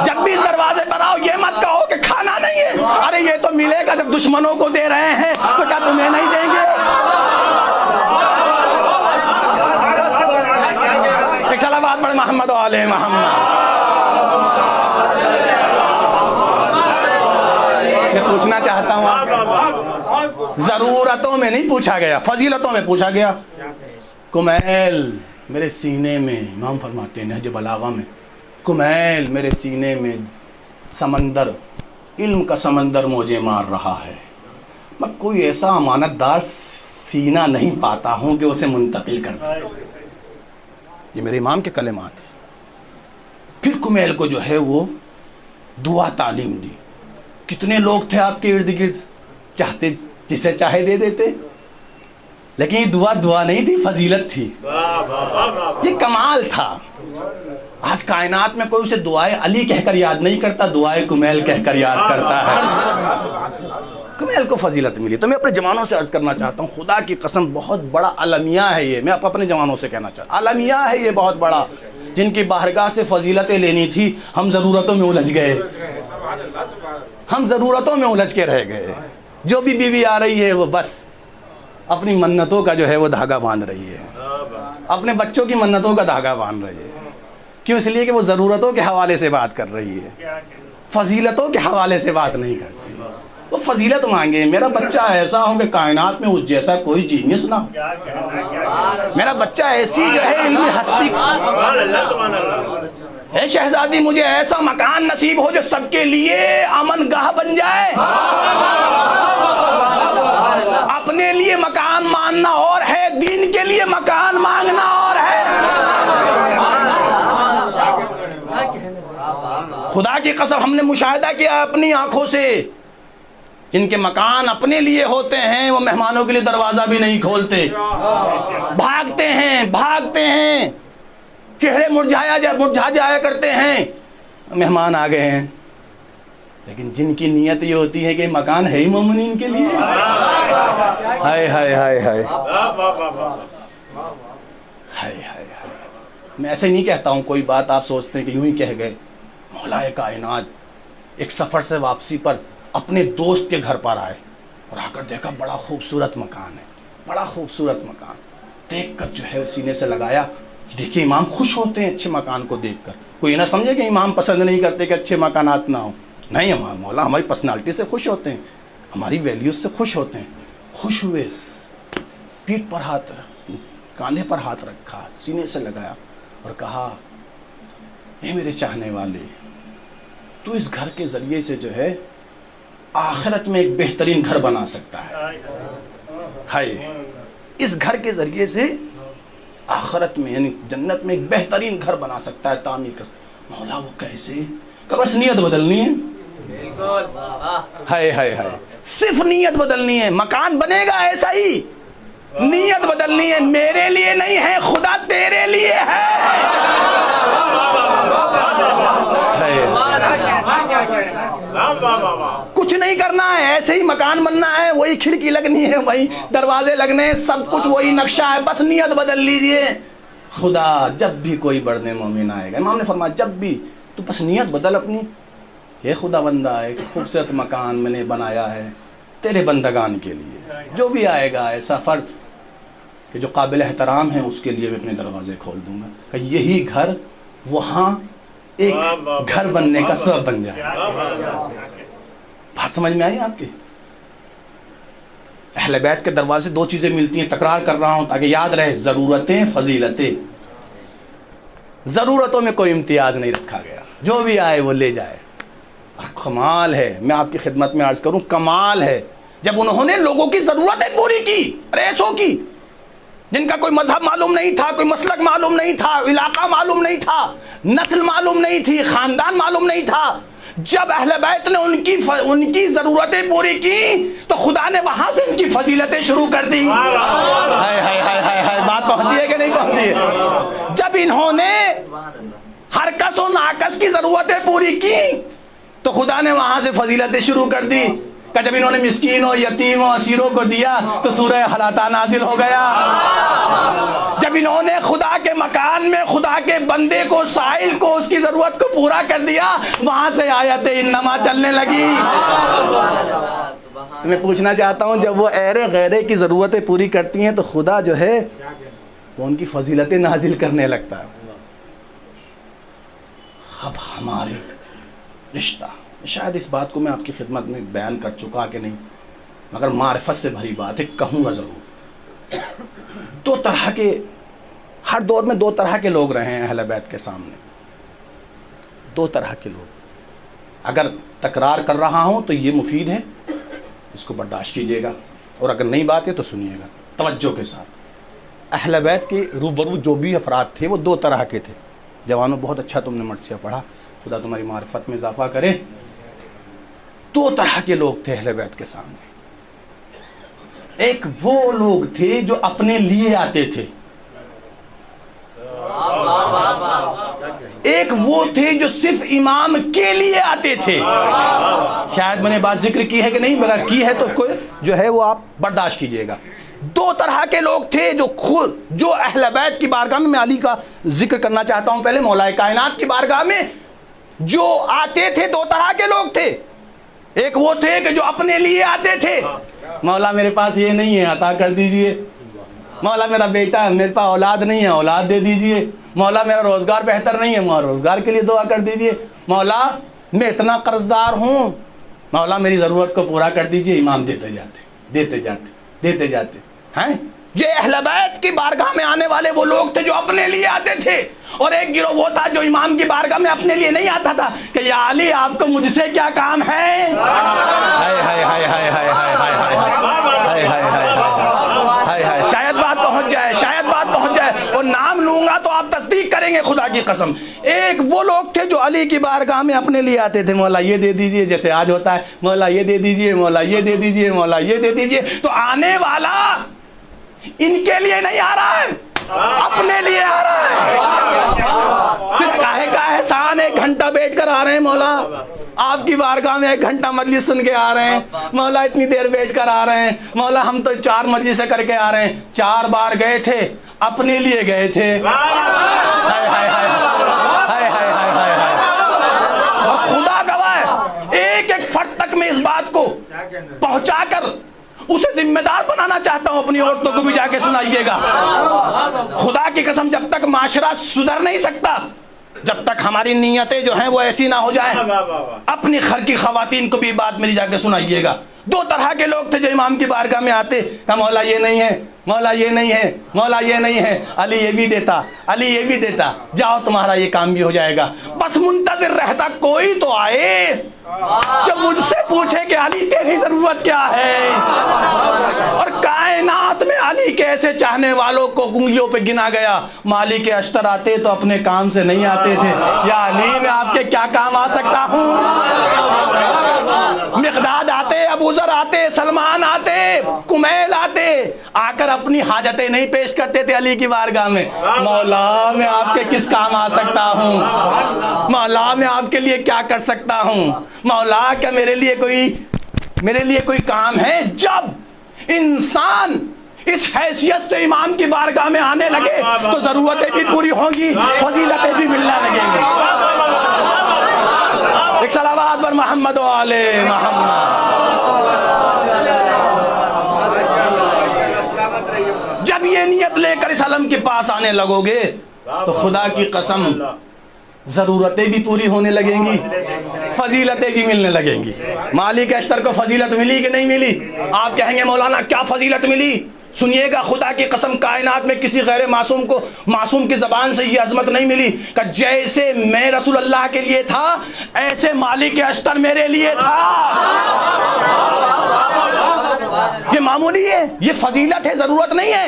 جب بھی اس دروازے پر آؤ یہ مت کہو کہ کھانا نہیں ہے. ارے یہ تو ملے گا جب دشمنوں کو دے رہے ہیں تو کیا تمہیں نہیں دیں گے؟ ایک صلوات پڑھ محمد و آل محمد. میں پوچھنا چاہتا ہوں آپ سے، ضرورتوں میں نہیں پوچھا گیا، فضیلتوں میں پوچھا گیا. کمیل میرے سینے میں، امام فرماتے ہیں نہج بلاغہ میں، کمیل میرے سینے میں سمندر، علم کا سمندر موجے مار رہا ہے. میں کوئی ایسا امانت دار سینہ نہیں پاتا ہوں کہ اسے منتقل کرتا. یہ میرے امام کے کلمات ہیں. پھر کمیل کو جو ہے وہ دعا تعلیم دی. کتنے لوگ تھے آپ کے ارد گرد، چاہتے جسے چاہے دے دیتے، لیکن یہ دعا نہیں تھی، فضیلت تھی، یہ کمال تھا. آج کائنات میں کوئی اسے دعائے علی کہہ کر یاد نہیں کرتا، دعائے کمیل کہہ کر یاد کرتا ہے. فیمیل کو فضیلت ملی. تو میں اپنے جوانوں سے عرض کرنا چاہتا ہوں, خدا کی قسم بہت بڑا المیہ ہے یہ. میں اپنے جوانوں سے کہنا چاہتا ہوں المیہ ہے یہ بہت بڑا, جن کی بارگاہ سے فضیلتیں لینی تھی, ہم ضرورتوں میں الجھ گئے, ہم ضرورتوں میں الجھ کے رہ گئے. جو بھی بیوی آ رہی ہے وہ بس اپنی منتوں کا جو ہے وہ دھاگا باندھ رہی ہے, اپنے بچوں کی منتوں کا دھاگا باندھ رہی ہے. کیوں؟ اس لیے کہ وہ ضرورتوں کے حوالے سے بات کر رہی ہے, فضیلتوں کے حوالے سے بات نہیں کرتی. وہ فضیلت مانگے, میرا بچہ ایسا ہو کہ کائنات میں اس جیسا کوئی جینیس نہ ہو, میرا بچہ ایسی جو ہے علمی ہستی, اے شہزادی مجھے ایسا مکان نصیب ہو جو سب کے لیے امن گاہ بن جائے. اپنے لیے مکان ماننا اور ہے, دین کے لیے مکان مانگنا اور ہے. خدا کی قسم ہم نے مشاہدہ کیا اپنی آنکھوں سے, جن کے مکان اپنے لیے ہوتے ہیں وہ مہمانوں کے لیے دروازہ بھی نہیں کھولتے, بھاگتے ہیں, چہرے مرجھا جایا کرتے ہیں, مہمان آ گئے ہیں. لیکن جن کی نیت یہ ہوتی ہے کہ مکان ہے ہی مومنین کے لیے, ہائے ہائے ہائے ہائے ہائے ہائے. میں ایسے نہیں کہتا ہوں کوئی بات آپ سوچتے ہیں کہ یوں ہی کہہ گئے. مولا کائنات ایک سفر سے واپسی پر اپنے دوست کے گھر پر آئے اور آ کر دیکھا بڑا خوبصورت مکان ہے, بڑا خوبصورت مکان. دیکھ کر جو ہے سینے سے لگایا, دیکھیے امام خوش ہوتے ہیں اچھے مکان کو دیکھ کر. کوئی نہ سمجھے کہ امام پسند نہیں کرتے کہ اچھے مکانات نہ ہوں, نہیں, امام مولا ہماری پرسنالٹی سے خوش ہوتے ہیں, ہماری ویلیوز سے خوش ہوتے ہیں. خوش ہوئے, پیٹھ پر ہاتھ, کاندھے پر ہاتھ رکھا, سینے سے لگایا اور کہا اے میرے چاہنے والے, تو اس گھر کے ذریعے سے جو ہے آخرت میں ایک بہترین گھر بنا سکتا ہے. ہائے, اس گھر کے ذریعے سے آخرت میں یعنی جنت میں ایک بہترین گھر بنا سکتا ہے, تعمیر کر. مولا وہ کیسے؟ کہ بس نیت بدلنی ہے. ہائے ہائے ہائے, صرف نیت بدلنی ہے, مکان بنے گا ایسا ہی, نیت بدلنی ہے. میرے لیے نہیں ہے, خدا تیرے لیے ہے. کچھ نہیں کرنا ہے, ایسے ہی مکان بننا ہے, وہی کھڑکی لگنی ہے, وہی دروازے لگنے ہیں, سب کچھ وہی نقشہ ہے, بس نیت بدل لیجئے. خدا جب بھی کوئی بڑھنے مومن آئے گا, امام نے فرمایا جب بھی تو بس نیت بدل اپنی, یہ خدا بندہ ایک خوبصورت مکان میں نے بنایا ہے تیرے بندگان کے لیے. جو بھی آئے گا ایسا فرد کہ جو قابل احترام ہے اس کے لیے میں اپنے دروازے کھول دوں گا, کہ یہی گھر وہاں ایک گھر بننے کا سبب بن جائے. بات سمجھ میں آئی آپ کی؟ اہل بیت کے دروازے دو چیزیں ملتی ہیں, تکرار کر رہا ہوں تاکہ یاد رہے, ضرورتیں, فضیلتیں. ضرورتوں میں کوئی امتیاز نہیں رکھا گیا, جو بھی آئے وہ لے جائے. کمال ہے, میں آپ کی خدمت میں عرض کروں, کمال ہے جب انہوں نے لوگوں کی ضرورتیں پوری کی, ریسوں کی, جن کا کوئی مذہب معلوم نہیں تھا, کوئی مسلک معلوم نہیں تھا, علاقہ معلوم نہیں تھا, نسل معلوم نہیں تھی, خاندان معلوم نہیں تھا. جب اہل بیت نے ان کی ضرورتیں پوری کی تو خدا نے وہاں سے ان کی فضیلتیں شروع کر دی. ہائے ہائے ہائے ہائے ہائے, بات پہنچی ہے کہ نہیں پہنچی ہے؟ جب انہوں نے ہر کس و ناکس کی ضرورتیں پوری کی تو خدا نے وہاں سے فضیلتیں شروع کر دی. کہ جب انہوں نے مسکینوں, یتیموں, اسیروں کو دیا تو سورہ حلاتا نازل ہو گیا. جب انہوں نے خدا کے مکان میں خدا کے بندے کو, سائل کو, اس کی ضرورت کو پورا کر دیا, وہاں سے آیت انما چلنے لگی. میں پوچھنا چاہتا ہوں, جب وہ ایرے غیرے کی ضرورتیں پوری کرتی ہیں تو خدا جو ہے وہ ان کی فضیلتیں نازل کرنے لگتا ہے. اب ہمارے رشتہ, شاید اس بات کو میں آپ کی خدمت میں بیان کر چکا کہ نہیں, مگر معرفت سے بھری بات ہے, کہوں گا ضرور. دو طرح کے, ہر دور میں دو طرح کے لوگ رہے ہیں اہل بیت کے سامنے, دو طرح کے لوگ. اگر تکرار کر رہا ہوں تو یہ مفید ہے, اس کو برداشت کیجیے گا, اور اگر نئی بات ہے تو سنیے گا توجہ کے ساتھ. اہل بیت کے روبرو جو بھی افراد تھے وہ دو طرح کے تھے. جوانوں بہت اچھا تم نے مرثیہ پڑھا, خدا تمہاری معرفت میں اضافہ کرے. دو طرح کے لوگ تھے اہل بیت کے سامنے. ایک وہ لوگ تھے جو اپنے لیے آتے تھے, ایک وہ تھے جو صرف امام کے لیے آتے تھے. شاید میں نے بات ذکر کی ہے کہ نہیں، مگر کی ہے تو کوئی جو ہے وہ آپ برداشت کیجئے گا. دو طرح کے لوگ تھے جو اہل بیت کی بارگاہ میں علی کا ذکر کرنا چاہتا ہوں پہلے، مولا کائنات کی بارگاہ میں جو آتے تھے، دو طرح کے لوگ تھے. ایک وہ تھے کہ جو اپنے لیے آتے تھے، مولا میرے پاس یہ نہیں ہے عطا کر دیجئے، مولا میرا بیٹا ہے، میرے پاس اولاد نہیں ہے، اولاد دے دیجئے، مولا میرا روزگار بہتر نہیں ہے، مولا روزگار کے لیے دعا کر دیجئے، مولا میں اتنا قرض دار ہوں، مولا میری ضرورت کو پورا کر دیجئے. امام دیتے جاتے ہیں. یہ اہل بیت کی بارگاہ میں آنے والے وہ لوگ تھے جو اپنے لیے آتے تھے. اور ایک گروہ وہ تھا جو امام کی بارگاہ میں اپنے لیے نہیں آتا تھا کہ یا علی آپ کو مجھ سے کیا کام ہے. شاید بات پہنچ جائے اور نام لوں گا تو آپ تصدیق کریں گے خدا کی قسم. ایک وہ لوگ تھے جو علی کی بارگاہ میں اپنے لیے آتے تھے، مولا یہ دے دیجئے، جیسے آج ہوتا ہے مولا یہ دے دیجئے، مولا یہ دے دیجئے، مولا یہ دے دیجئے. تو آنے والا ان کے لیے نہیں آ رہا ہے، اپنے لیے آ رہا ہے. پھر کاہے کا احسان 1 گھنٹہ بیٹھ کر آ رہے ہیں، مولا آپ کی بارگاہ میں 1 گھنٹہ مجلس سن کے آ رہے ہیں، مولا اتنی دیر بیٹھ کر آ رہے ہیں، مولا ہم تو 4 مجلسیں کر کے آ رہے ہیں. 4 بار گئے تھے، اپنے لیے گئے تھے. اور خدا گواہ ہے، ایک فرد تک میں اس بات کو پہنچا کر اسے ذمہ دار بنانا چاہتا ہوں. اپنی عورتوں کو بھی جا کے سنائیے گا. خدا کی قسم جب تک معاشرہ سدھر نہیں سکتا، جب تک ہماری نیتیں جو ہیں وہ ایسی نہ ہو جائیں، اپنی گھر کی خواتین کو بھی بات میری جا کے سنائیے گا. 2 طرح کے لوگ تھے جو امام کی بارگاہ میں آتے کہ مولا یہ نہیں ہے، مولا یہ نہیں ہے، مولا یہ نہیں ہے، علی یہ بھی دیتا، علی یہ بھی دیتا، جاؤ تمہارا یہ کام بھی ہو جائے گا. بس منتظر رہتا کوئی تو آئے جو مجھ سے پوچھے کہ علی تیری ضرورت کیا ہے. اور کائنات میں علی کے ایسے چاہنے والوں کو انگلیوں پہ گنا گیا. مالک اشتر آتے تو اپنے کام سے نہیں آتے تھے. یا علی میں آپ کے کیا کام آ سکتا ہوں. مقداد آتے، ابو ذر آتے، سلمان آتے، کمیل آتے، آ کر اپنی حاجتیں نہیں پیش کرتے تھے علی کی بارگاہ میں. مولا میں آپ کے کس کام آ سکتا ہوں، مولا میں آپ کے لیے کیا کر سکتا ہوں، مولا کیا میرے لیے کوئی کام ہے. جب انسان اس حیثیت سے امام کی بارگاہ میں آنے لگے تو ضرورتیں بھی پوری ہوں گی، فضیلتیں بھی ملنے لگیں گے. ایک صلوات پر محمد و آل محمد. جب یہ نیت لے کر اس علم کے پاس آنے لگو گے تو خدا کی قسم ضرورتیں بھی پوری ہونے لگیں گی، فضیلتیں بھی ملنے لگیں گی. مالک اشتر کو فضیلت ملی کہ نہیں ملی؟ آپ کہیں گے مولانا کیا فضیلت ملی؟ سنیے گا، خدا کی قسم کائنات میں کسی غیر معصوم کی زبان سے یہ عظمت نہیں ملی کہ جیسے میں رسول اللہ کے لیے تھا ایسے مالک اشتر میرے لیے تھا. یہ معمولی ہے، یہ فضیلت ہے، ضرورت نہیں ہے.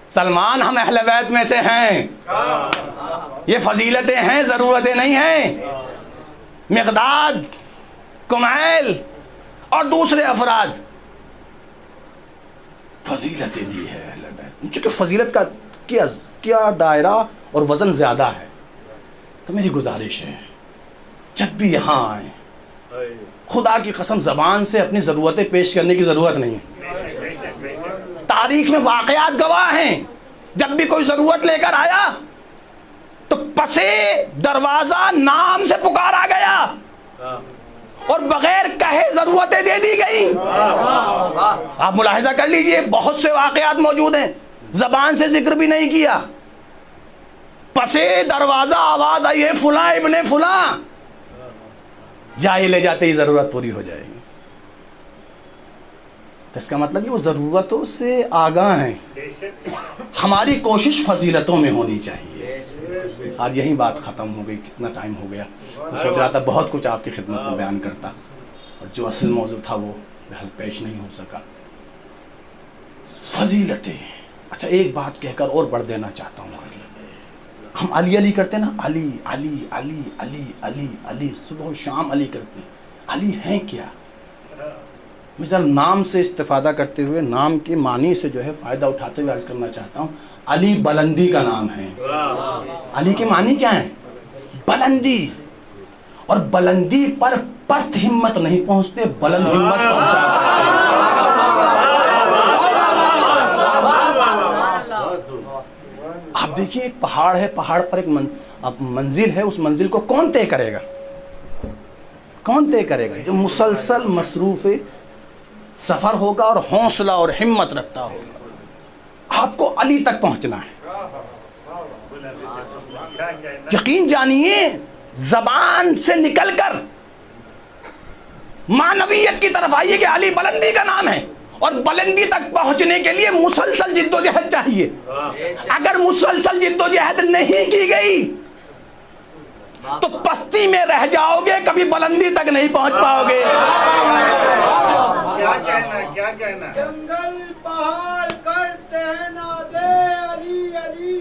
سلمان ہم اہل بیت میں سے ہیں، یہ فضیلتیں ہیں، ضرورتیں نہیں ہیں. مقداد، کمیل اور دوسرے افراد فضیلتیں دی ہے اہل بیت. چونکہ فضیلت کا کیا دائرہ اور وزن زیادہ ہے، تو میری گزارش ہے جب بھی یہاں آئیں خدا کی قسم زبان سے اپنی ضرورتیں پیش کرنے کی ضرورت نہیں ہے. تاریخ میں واقعات گواہ ہیں، جب بھی کوئی ضرورت لے کر آیا تو پسے دروازہ نام سے پکارا گیا اور بغیر کہے ضرورتیں دے دی گئی. آپ ملاحظہ کر لیجئے، بہت سے واقعات موجود ہیں، زبان سے ذکر بھی نہیں کیا، پسے دروازہ آواز آئی ہے فلاں ابن فلاں، جائے لے جاتے ہی ضرورت پوری ہو جائے گی. تو اس کا مطلب یہ وہ ضرورتوں سے آگاہ ہیں. ہماری کوشش فضیلتوں میں ہونی چاہیے. آج یہی بات ختم ہو گئی، کتنا ٹائم ہو گیا. میں سوچ رہا تھا بہت کچھ آپ کی خدمت میں بیان کرتا، اور جو اصل موضوع تھا وہ بہرحال پیش نہیں ہو سکا. فضیلتیں. اچھا ایک بات کہہ کر اور بڑھ دینا چاہتا ہوں. ہم علی علی کرتے نا، علی علی علی علی علی علی، صبح و شام علی کرتے ہیں. علی ہیں کیا؟ میں ذرا نام سے استفادہ کرتے ہوئے نام کے معنی سے جو ہے فائدہ اٹھاتے ہوئے عرض کرنا چاہتا ہوں. علی بلندی کا نام ہے. علی کے معنی کیا ہے؟ بلندی. اور بلندی پر پست ہمت نہیں پہنچتے، بلند ہمت پہنچاتے ہیں. آپ دیکھیے ایک پہاڑ ہے، پہاڑ پر ایک منزل ہے، اس منزل کو کون طے کرے گا؟ کون طے کرے گا؟ جو مسلسل مصروف سفر ہوگا اور حوصلہ اور ہمت رکھتا ہوگا. آپ کو علی تک پہنچنا ہے. یقین جانیے زبان سے نکل کر معنویت کی طرف آئیے کہ علی بلندی کا نام ہے، اور بلندی تک پہنچنے کے لیے مسلسل جد و جہد چاہیے. اگر مسلسل جد و جہد نہیں کی گئی تو پستی میں رہ جاؤ گے، کبھی بلندی تک نہیں پہنچ پاؤ گے. کیا کہنا؟ جنگل پہاڑ کرتے ہیں نادے علی علی،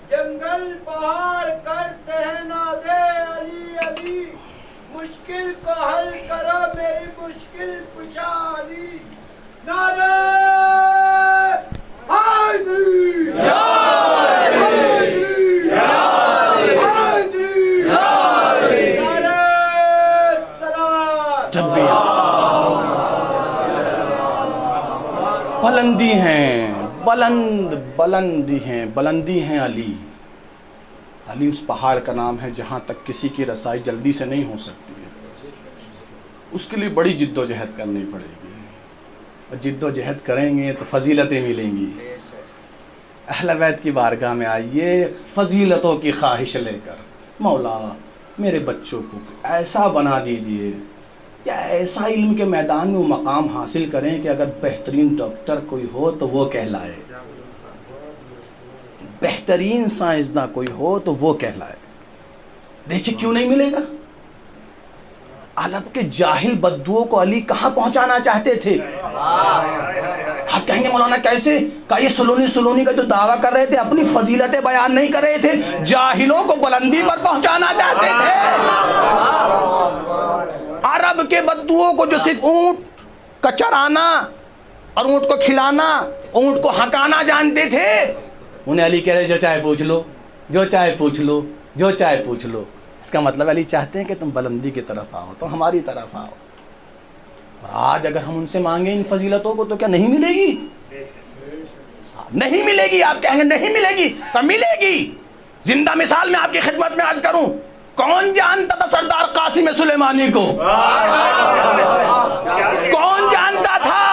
جنگل پہاڑ کرتے ہیں نادے علی علی، مشکل کو حل کرو میری مشکل کشا علی، نعرہ حیدری حیدری حیدری نعرہ سلام. جب بھی بلندی ہیں، بلندی ہیں علی. علی اس پہاڑ کا نام ہے جہاں تک کسی کی رسائی جلدی سے نہیں ہو سکتی ہے. اس کے لیے بڑی جد و جہد کرنی پڑے گی، اور جد و جہد کریں گے تو فضیلتیں ملیں گی. اہل بیت کی بارگاہ میں آئیے فضیلتوں کی خواہش لے کر، مولا میرے بچوں کو ایسا بنا دیجئے یا ایسا علم کے میدان میں وہ مقام حاصل کریں کہ اگر بہترین ڈاکٹر کوئی ہو تو وہ کہلائے، بہترین سائنسداں کوئی ہو تو وہ کہلائے. دیکھیں کیوں نہیں ملے گا؟ عرب کے جاہل بدوؤں کو علی کہاں پہنچانا چاہتے تھے؟ آپ کہیں گے مولانا کیسے؟ کہ یہ سلونی کا جو دعویٰ کر رہے تھے اپنی فضیلتیں بیان نہیں کر رہے تھے، جاہلوں کو بلندی پر پہنچانا چاہتے تھے. عرب کے بدوؤں کو جو صرف اونٹ کا چرانا اور اونٹ کو کھلانا، اونٹ کو ہکانا جانتے تھے، انہیں علی کہہ رہے جو چاہے پوچھ لو، جو چاہے پوچھ لو، جو چاہے پوچھ لو. اس کا مطلب علی چاہتے ہیں کہ تم بلندی کی طرف آؤ، تو ہماری طرف آؤ. اور آج اگر ہم ان سے مانگیں ان فضیلتوں کو تو کیا نہیں ملے گی؟ نہیں ملے گی. آپ کہیں گے نہیں ملے گی، تو ملے گی. زندہ مثال میں آپ کی خدمت میں عرض کروں، کون جانتا تھا سردار قاسم سلیمانی کو؟ کون جانتا تھا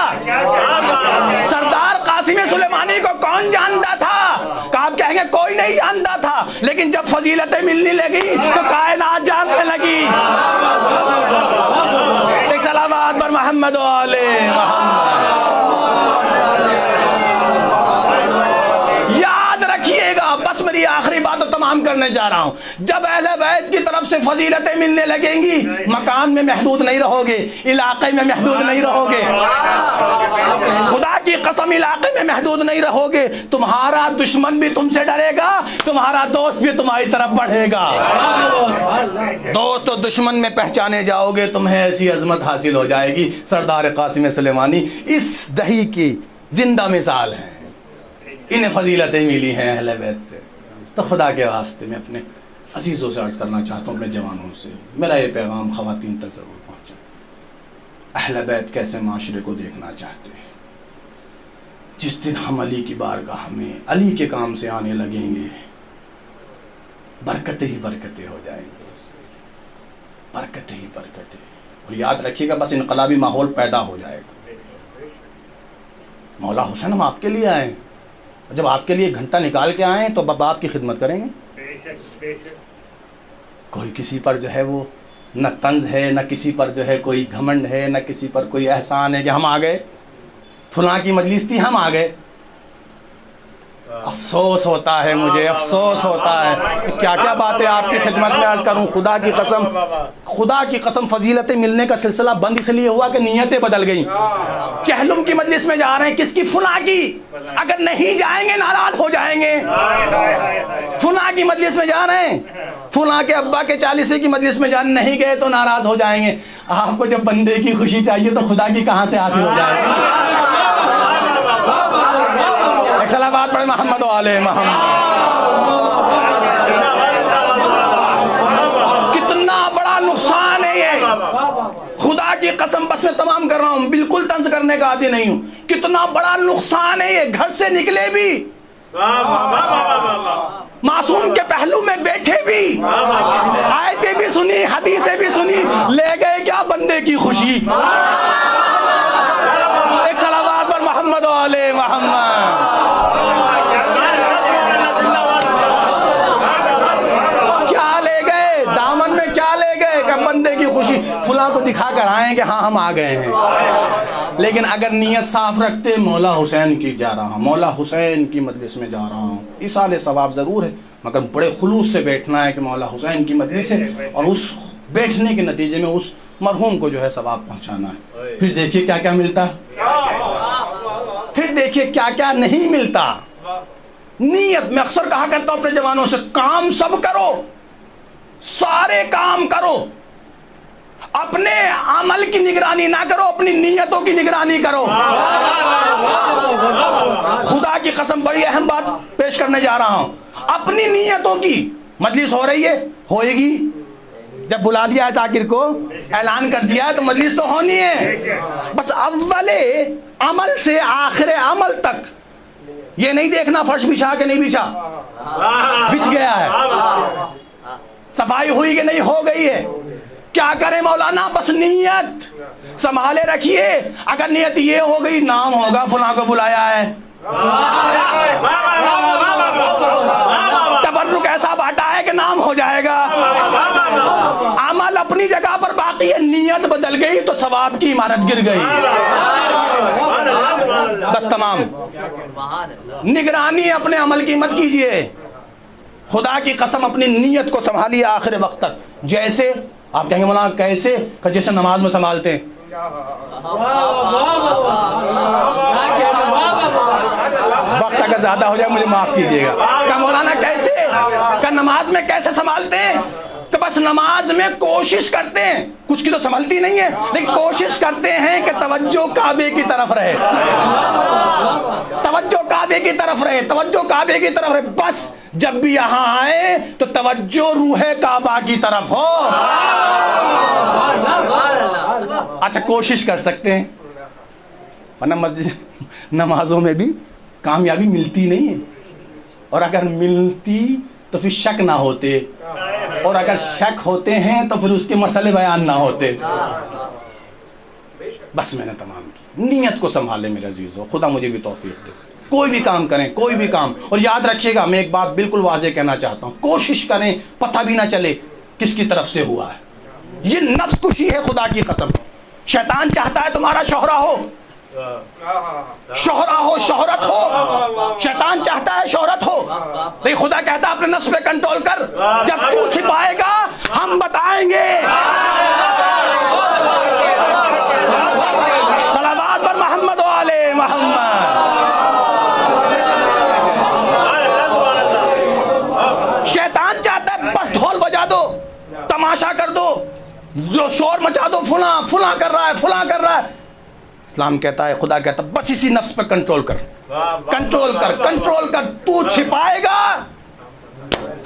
سردار قاسم سلیمانی کو؟ کون جانتا تھا؟ کہ آپ کہیں گے کوئی نہیں جانتا تھا، لیکن جب فضیلتیں ملنے لگی تو کائنات جاننے لگی. ایک سلامات پر محمد و آل محمد. یاد رکھیے گا، بس میری آخری بات تمام کرنے جا رہا ہوں. جب اہل بیت کی طرف سے فضیلتیں ملنے لگیں گی، مکان میں محدود نہیں رہو گے، علاقے میں محدود نہیں رہو گے، خدا کی قسم علاقے میں محدود نہیں رہو گے. تمہارا دشمن بھی تم سے ڈرے گا، تمہارا دوست بھی تمہاری طرف بڑھے گا. دوست و دشمن میں پہچانے جاؤ گے، تمہیں ایسی عظمت حاصل ہو جائے گی. سردار قاسم سلیمانی اس دہی کی زندہ مثال ہیں. انہیں فضیلتیں ملی ہیں اہل بیت سے. تو خدا کے واسطے میں اپنے عزیزوں سے عرض کرنا چاہتا ہوں، اپنے جوانوں سے، میرا یہ پیغام خواتین تک ضرور پہنچے. اہل بیت کیسے معاشرے کو دیکھنا چاہتے ہیں. جس دن ہم علی کی بارگاہ میں علی کے کام سے آنے لگیں گے، برکتیں ہی برکتیں ہو جائیں گی، برکتیں ہی برکتیں. اور یاد رکھیے گا بس انقلابی ماحول پیدا ہو جائے گا. مولا حسین ہم آپ کے لیے آئے ہیں، جب آپ کے لیے گھنٹہ نکال کے آئیں تو اب آپ کی خدمت کریں گے. کوئی کسی پر جو ہے وہ نہ طنز ہے، نہ کسی پر جو ہے کوئی گھمنڈ ہے، نہ کسی پر کوئی احسان ہے کہ ہم آ گئے، فلاں کی مجلس تھی ہم آ گئے. افسوس ہوتا ہے مجھے، افسوس ہوتا ہے. کیا کیا باتیں آپ کی خدمت میں عرض کروں. خدا کی قسم فضیلتیں ملنے کا سلسلہ بند اس لیے ہوا کہ نیتیں بدل گئیں. چہلم کی مجلس میں جا رہے ہیں، کس کی؟ فلاں کی. اگر نہیں جائیں گے ناراض ہو جائیں گے. فلاں کی مجلس میں جا رہے ہیں، فلاں کے ابا کے 40ویں کی مجلس میں جان نہیں گئے تو ناراض ہو جائیں گے. آپ کو جب بندے کی خوشی چاہیے تو خدا کی کہاں سے حاصل ہو جائے گی؟ ایک صلوات پڑھیں محمد و آل محمد. کتنا بڑا نقصان ہے یہ. خدا کی قسم بس میں تمام کر رہا ہوں, بالکل طنز کرنے کا عادی نہیں ہوں. کتنا بڑا نقصان ہے یہ. گھر سے نکلے بھی, معصوم کے پہلو میں بیٹھے بھی, آیتیں بھی سنی, حدیثیں بھی سنی, لے گئے کیا بندے کی خوشی. ایک صلوات پر محمد و آل محمد. کیا لے گئے دامن میں, کیا لے گئے کہ بندے کی خوشی. فلاں کو دکھا کر آئیں کہ ہاں ہم آ گئے ہیں, لیکن اگر نیت صاف رکھتے مولا حسین کی جا رہا ہوں, مولا حسین کی مجلس میں جا رہا ہوں, ایصال ثواب ضرور ہے, مگر بڑے خلوص سے بیٹھنا ہے کہ مولا حسین کی مجلس ہے, اور اس بیٹھنے کے نتیجے میں اس مرحوم کو جو ہے ثواب پہنچانا ہے. پھر دیکھیے کیا کیا ملتا, پھر دیکھیے کیا کیا نہیں ملتا. نیت, میں اکثر کہا کرتا ہوں اپنے جوانوں سے, کام سب کرو, سارے کام کرو, اپنے عمل کی نگرانی نہ کرو, اپنی نیتوں کی نگرانی کرو. خدا کی قسم بڑی اہم بات پیش کرنے جا رہا ہوں. اپنی نیتوں کی. مجلس ہو رہی ہے, ہوئے گی, جب بلا دیا ہے ذاکر کو, اعلان کر دیا ہے تو مجلس تو ہونی ہے. بس اول عمل سے آخر عمل تک یہ نہیں دیکھنا فرش بچھا کہ نہیں بچھا, بچھ گیا ہے, صفائی ہوئی کہ نہیں ہو گئی ہے. کیا کریں مولانا, بس نیت سنبھالے رکھیے. اگر نیت یہ ہو گئی, نام ہوگا فلاں کو بلایا ہے, تبرک ایسا بانٹا ہے کہ نام ہو جائے گا. عمل اپنی جگہ پر باقی ہے, نیت بدل گئی تو ثواب کی عمارت گر گئی. بس تمام. نگرانی اپنے عمل کی مت کیجئے. خدا کی قسم اپنی نیت کو سنبھالیے آخر وقت تک. جیسے آپ کہیں گے مولانا کیسے, کہ جیسے نماز میں سنبھالتے ہیں. وقت اگر زیادہ ہو جائے مجھے معاف کیجیے گا. کہ مولانا کیسے, کہ نماز میں کیسے سنبھالتے ہیں, کہ بس نماز میں کوشش کرتے ہیں, کچھ کی تو سنبھلتی نہیں ہے, لیکن کوشش کرتے ہیں کہ توجہ کعبے کی طرف رہے, توجہ کعبے کی طرف رہے, توجہ کعبے کی طرف رہے. بس جب بھی یہاں آئے تو توجہ روح کعبہ کی طرف ہو. اچھا کوشش کر سکتے ہیں, ورنہ مسجد نمازوں میں بھی کامیابی ملتی نہیں ہے, اور اگر ملتی تو پھر شک نہ ہوتے, اور اگر شک ہوتے ہیں تو پھر اس کے مسئلے بیان نہ ہوتے. بس میں نے تمام کی. نیت کو سنبھالے میرے عزیزو, خدا مجھے بھی توفیق دے. کوئی بھی کام کریں, کوئی بھی کام, اور یاد رکھیے گا میں ایک بات بالکل واضح کہنا چاہتا ہوں, کوشش کریں پتہ بھی نہ چلے کس کی طرف سے ہوا ہے. یہ نفس کشی ہے خدا کی قسم. شیطان چاہتا ہے تمہارا شہرہ ہو, شہرہ ہو, شہرت ہو. شیطان چاہتا ہے شہرت ہو, لیکن خدا کہتا ہے اپنے نفس پہ کنٹرول کر. جب تو چھپائے گا ہم بتائیں گے. صلوات پر محمد و آل محمد. شیطان چاہتا ہے بس ڈھول بجا دو, تماشا کر دو, جو شور مچا دو, فلاں فلاں کر رہا ہے, فلاں کر رہا ہے. اسلام کہتا ہے, خدا کہتا ہے بس اسی نفس پہ کنٹرول کر, کنٹرول کر, کنٹرول کر. تو چھپائے گا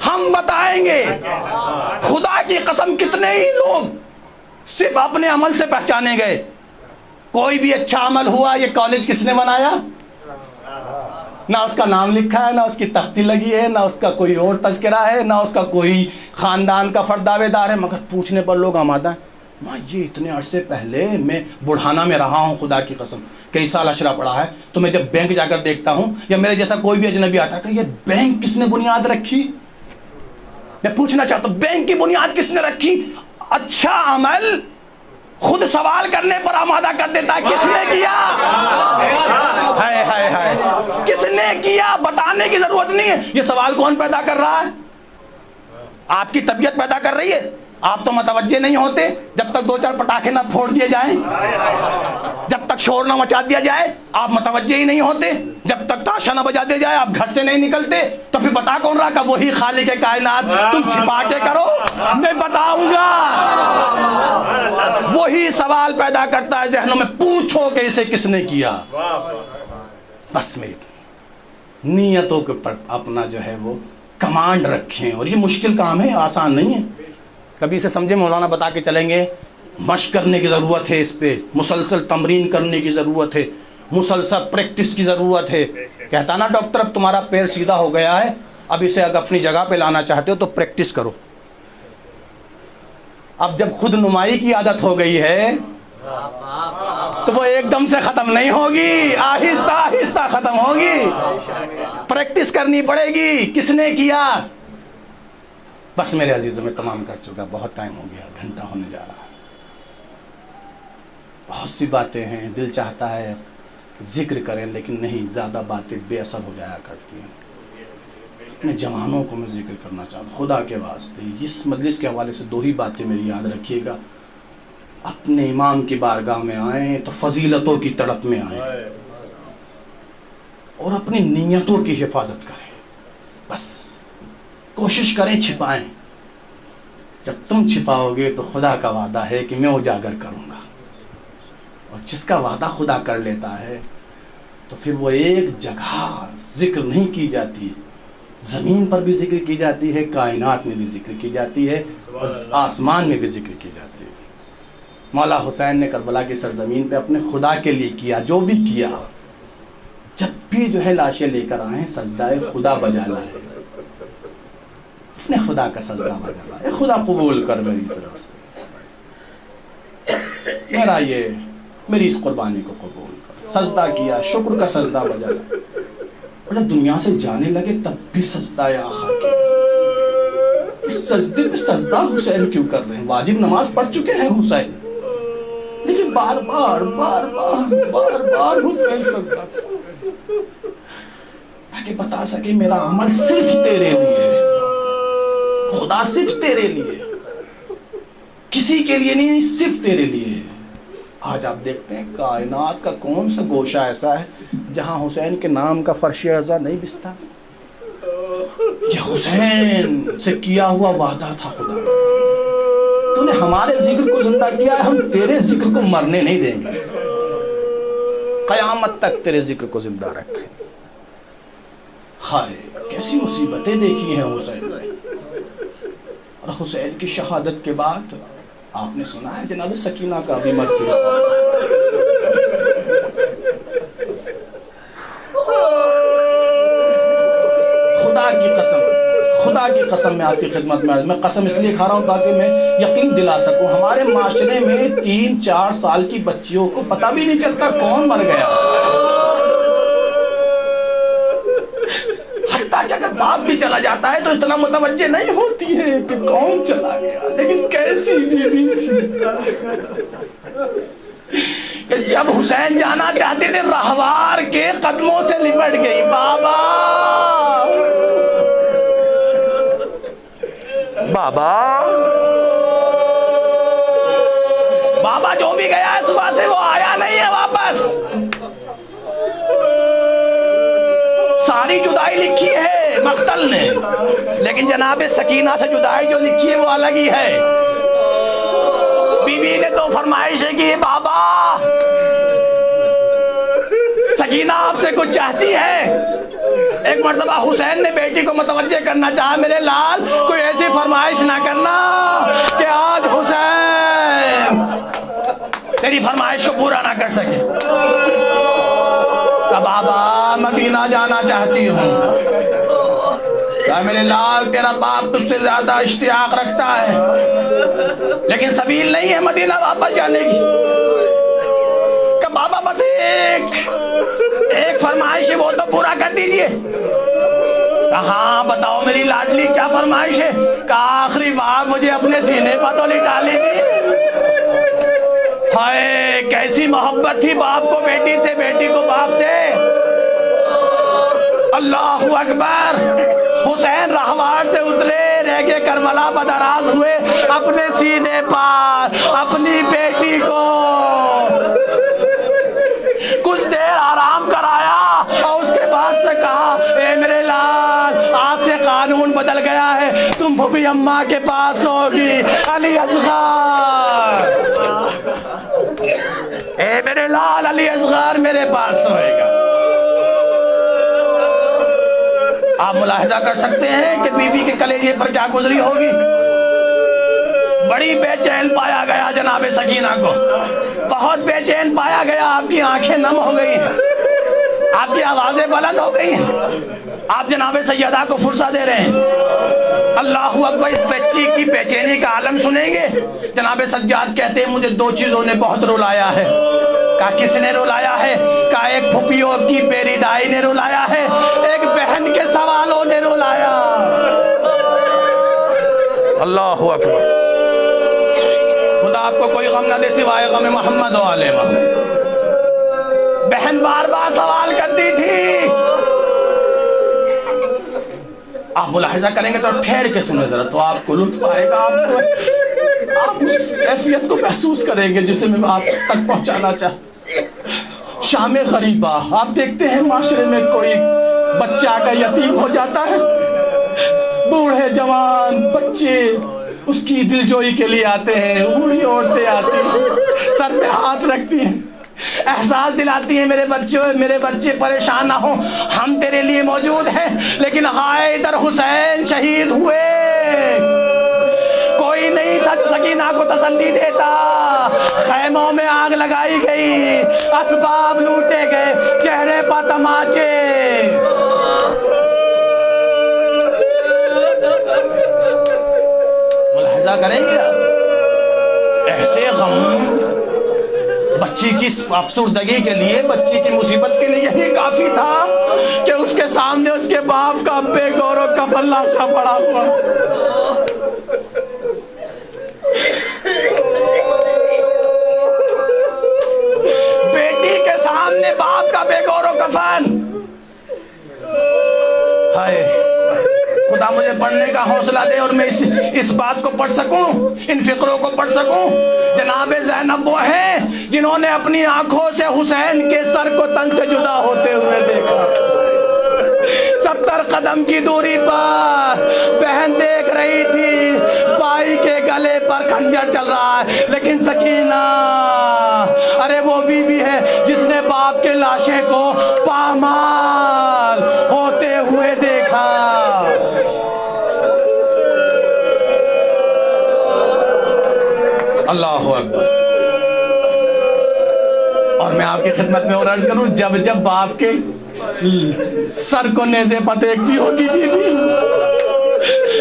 ہم بتائیں گے. خدا کی قسم کتنے ہی لوگ صرف اپنے عمل سے پہچانے گئے. کوئی بھی اچھا عمل ہوا, یہ کالج کس نے بنایا, نہ اس کا نام لکھا ہے, نہ اس کی تختی لگی ہے, نہ اس کا کوئی اور تذکرہ ہے, نہ اس کا کوئی خاندان کا فرد دعوے دار ہے, مگر پوچھنے پر لوگ آمادہ ہیں. ماں یہ اتنے عرصے پہلے میں بڑھانا میں رہا ہوں, خدا کی قسم کئی سال اشرا پڑا ہے, تو میں جب بینک جا کر دیکھتا ہوں یا میرے جیسا کوئی بھی اجنبی آتا ہے کہ یہ بینک کس نے بنیاد رکھی, میں پوچھنا چاہتا ہوں بینک کی بنیاد کس نے رکھی. اچھا عمل خود سوال کرنے پر آمادہ کر دیتا ہے, کس نے کیا, ہائے ہائے ہائے, کس نے کیا, بتانے کی ضرورت نہیں ہے. یہ سوال کون پیدا کر رہا ہے, آپ کی طبیعت پیدا کر رہی ہے. آپ تو متوجہ نہیں ہوتے جب تک دو چار پٹاخے نہ پھوڑ دیے جائیں, جب تک شور نہ مچا دیا جائے آپ متوجہ ہی نہیں ہوتے. جب تک تاشا نہ بجا دیا جائے آپ گھر سے نہیں نکلتے تو پھر بتا کون رہا کہ وہی خالق کائنات، تم چھپا کے کرو میں بتاؤں گا۔ وہی سوال پیدا کرتا ہے ذہنوں میں، پوچھو کہ اسے کس نے کیا۔ بس میری نیتوں کے پر اپنا جو ہے وہ کمانڈ رکھیں، اور یہ مشکل کام ہے، آسان نہیں ہے۔ کبھی اسے سمجھے مولانا بتا کے چلیں گے، مشق کرنے کی ضرورت ہے، اس پہ مسلسل تمرین کرنے کی ضرورت ہے، مسلسل پریکٹس کی ضرورت ہے۔ کہتا نا ڈاکٹر اب تمہارا پیر سیدھا ہو گیا ہے، اب اسے اگر اپنی جگہ پہ لانا چاہتے ہو تو پریکٹس کرو۔ اب جب خود نمائی کی عادت ہو گئی ہے تو وہ ایک دم سے ختم نہیں ہوگی، آہستہ آہستہ ختم ہوگی، پریکٹس کرنی پڑے گی۔ کس نے کیا؟ بس میرے عزیزوں میں تمام کر چکا، بہت ٹائم ہو گیا، گھنٹہ ہونے جا رہا ہے۔ بہت سی باتیں ہیں، دل چاہتا ہے ذکر کریں لیکن نہیں، زیادہ باتیں بے اثر ہو جایا کرتی ہیں۔ اپنے جوانوں کو میں ذکر کرنا چاہتا ہوں خدا کے واسطے۔ اس مجلس کے حوالے سے 2 ہی باتیں میری یاد رکھیے گا، اپنے امام کی بارگاہ میں آئیں تو فضیلتوں کی تڑپ میں آئیں، اور اپنی نیتوں کی حفاظت کریں۔ بس کوشش کریں چھپائیں، جب تم چھپاؤ گے تو خدا کا وعدہ ہے کہ میں اجاگر کروں گا، اور جس کا وعدہ خدا کر لیتا ہے تو پھر وہ ایک جگہ ذکر نہیں کی جاتی، زمین پر بھی ذکر کی جاتی ہے، کائنات میں بھی ذکر کی جاتی ہے، اور آسمان میں بھی ذکر کی جاتی ہے۔ مولا حسین نے کربلا کی سرزمین پہ اپنے خدا کے لیے کیا جو بھی کیا۔ جب بھی جو ہے لاشیں لے کر آئیں سجدہ خدا بجا لائے، اپنے خدا کا سجدہ بجا لائے، خدا قبول کر میری طرف سے، میری اس قربانی کو قبول کر۔ سجدہ کیا، شکر کا سجدہ بجا لائے، اور جب دنیا سے جانے لگے تب بھی سجدہ آخر کیا۔ اس سجدے پہ سجدہ حسین کیوں کر رہے ہیں؟ واجب نماز پڑھ چکے ہیں حسین، لیکن بار بار بار بار بار بار حسین سجدہ تاکہ بتا سکے میرا عمل صرف تیرے لیے ہے، خدا صرف تیرے لیے، کسی کے لیے نہیں، صرف تیرے لیے۔ آج آپ دیکھتے ہیں کائنات کا کون سا گوشہ ایسا ہے جہاں حسین کے نام کا فرش اعزا نہیں بستا؟ یہ حسین سے کیا ہوا وعدہ تھا خدا، تو نے ہمارے ذکر کو زندہ کیا ہے، ہم تیرے ذکر کو مرنے نہیں دیں گے، قیامت تک تیرے ذکر کو زندہ رکھیں۔ ہائے کیسی مصیبتیں دیکھی ہیں حسین نے، اور حسین کی شہادت کے بعد آپ نے سنا ہے جناب سکینہ کا بھی مرثی خدا کی قسم میں آپ کی خدمت میں قسم اس لیے کھا رہا ہوں تاکہ میں یقین دلا سکوں، ہمارے معاشرے میں 3-4 سال کی بچیوں کو پتہ بھی نہیں چلتا کون مر گیا، حتیٰ کہ اگر باپ بھی چلا جاتا ہے تو اتنا متوجہ نہیں ہوتی ہے کہ کون چلا گیا، لیکن کیسی بیوی تھی کہ جب حسین جانا چاہتے تھے رہوار کے قدموں سے لپٹ گئی، بابا بابا بابا جو بھی گیا ہے صبح سے وہ آیا نہیں ہے واپس۔ ساری جدائی لکھی ہے مقتل نے، لیکن جناب سکینہ سے جدائی جو لکھی ہے وہ الگ ہی ہے۔ بیوی نے تو فرمائشیں کی، بابا سکینہ آپ سے کچھ چاہتی ہے۔ ایک مرتبہ حسین نے بیٹی کو متوجہ کرنا چاہا، میرے لال کوئی ایسی فرمائش نہ کرنا کہ آج حسین تیری فرمائش کو پورا نہ کر سکے۔ کہ بابا مدینہ جانا چاہتی ہوں، کہ میرے لال تیرا باپ تجھ سے زیادہ اشتیاق رکھتا ہے، لیکن سبیل نہیں ہے مدینہ واپس جانے کی۔ کہ بابا بس ایک فرمائش ہے وہ تو پورا کر دیجئے۔ کہاں بتاؤ میری لاڈلی کیا فرمائش ہے؟ کہ آخری بار مجھے اپنے سینے پر تو لٹا لیجیے۔ ہائے کیسی محبت تھی باپ کو بیٹی سے، بیٹی کو باپ سے۔ اللہ اکبر، حسین رہوار سے اترے، رہ کے کربلا بدراز ہوئے، اپنے سینے پر اپنی بیٹی کو کچھ دیر آرام کرایا، اور اس کے اماں کے پاس ہوگی علی اصغر، اے میرے لال علی اصغر میرے پاس ہوئے گا۔ آپ ملاحظہ کر سکتے ہیں کہ بی بی کے کلیجے پر کیا گزری ہوگی۔ بڑی بے چین پایا گیا جناب سکینہ کو، بہت بے چین پایا گیا، آپ کی آنکھیں نم ہو گئی ہیں، آپ کی آوازیں بلند ہو گئی ہیں، آپ جناب سیدہ کو فرصہ دے رہے ہیں۔ اللہ اکبر، اس بچی کی بے چینی کا عالم سنیں گے۔ جناب سجاد کہتے ہیں مجھے دو چیزوں نے بہت رلایا ہے۔ کہا کس نے رلایا ہے؟ کہا ایک پھپھیوں کی بیری دائی نے رلایا ہے، ایک بہن کے سوالوں نے رلایا۔ اللہ اکبر، خدا آپ کو کوئی غم نہ دے سوائے غم محمد و آل محمد۔ بہن بار بار سوال کرتی تھی۔ آپ ملاحظہ کریں گے تو ٹھہر کے سنیں ذرا، تو آپ کو لطف آئے گا، آپ اس کیفیت کو محسوس کریں گے جسے میں آپ تک پہنچانا چاہتا۔ شام غریبہ، آپ دیکھتے ہیں معاشرے میں کوئی بچہ کا یتیم ہو جاتا ہے، بوڑھے جوان بچے اس کی دلجوئی کے لیے آتے ہیں، بوڑھی عورتیں آتی ہیں، سر پہ ہاتھ رکھتی ہیں، احساس دلاتی ہیں میرے بچے پریشان نہ ہوں، ہم تیرے لیے موجود ہیں۔ لیکن حیدر حسین شہید ہوئے، کوئی نہیں تھا جو سکینہ کو تسلی دیتا۔ خیموں میں آگ لگائی گئی، اسباب لوٹے گئے، چہرے پر تماچے۔ ملاحظہ کریں گے ایسے غم بچی کی افسردگی کے لیے، بچی کی مصیبت کے لیے یہی کافی تھا کہ اس کے سامنے اس کے باپ کا بے گور و کفن لاشا پڑا ہوا۔ بیٹی کے سامنے باپ کا بے گور و کفن۔ ہائے خدا مجھے پڑھنے کا حوصلہ دے اور میں اس بات کو پڑھ سکوں، ان فقروں کو پڑھ سکوں۔ جناب زینب وہ ہیں جنہوں نے اپنی آنکھوں سے حسین کے سر کو تن سے جدا ہوتے ہوئے دیکھا۔ 70 قدم کی دوری پر بہن دیکھ رہی تھی بھائی کے گلے پر خنجر چل رہا ہے، لیکن سکینہ ارے وہ بیوی ہے جس نے باپ کے لاشیں کو پامال ہوتے ہوئے دیکھا۔ اللہ اکبر۔ اور میں آپ کی خدمت میں اور عرض کروں، جب جب باپ کے سر کو نیزے پر دیکھتی ہوگی بیوی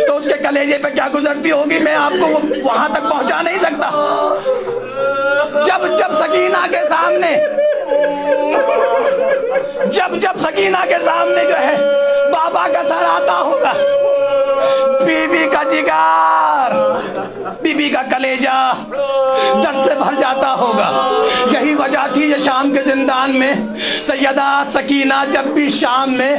تو اس کے کلیجے پہ کیا گزرتی ہوگی میں آپ کو وہاں تک پہنچا نہیں سکتا۔ جب جب سکینہ کے سامنے جو ہے بابا کا سر آتا ہوگا، بیوی کا جگر، بیوی کا کلیجہ درد سے بھر جاتا ہوگا۔ یہی وجہ تھی یہ شام کے زندان میں سیدہ سکینہ جب بھی شام میں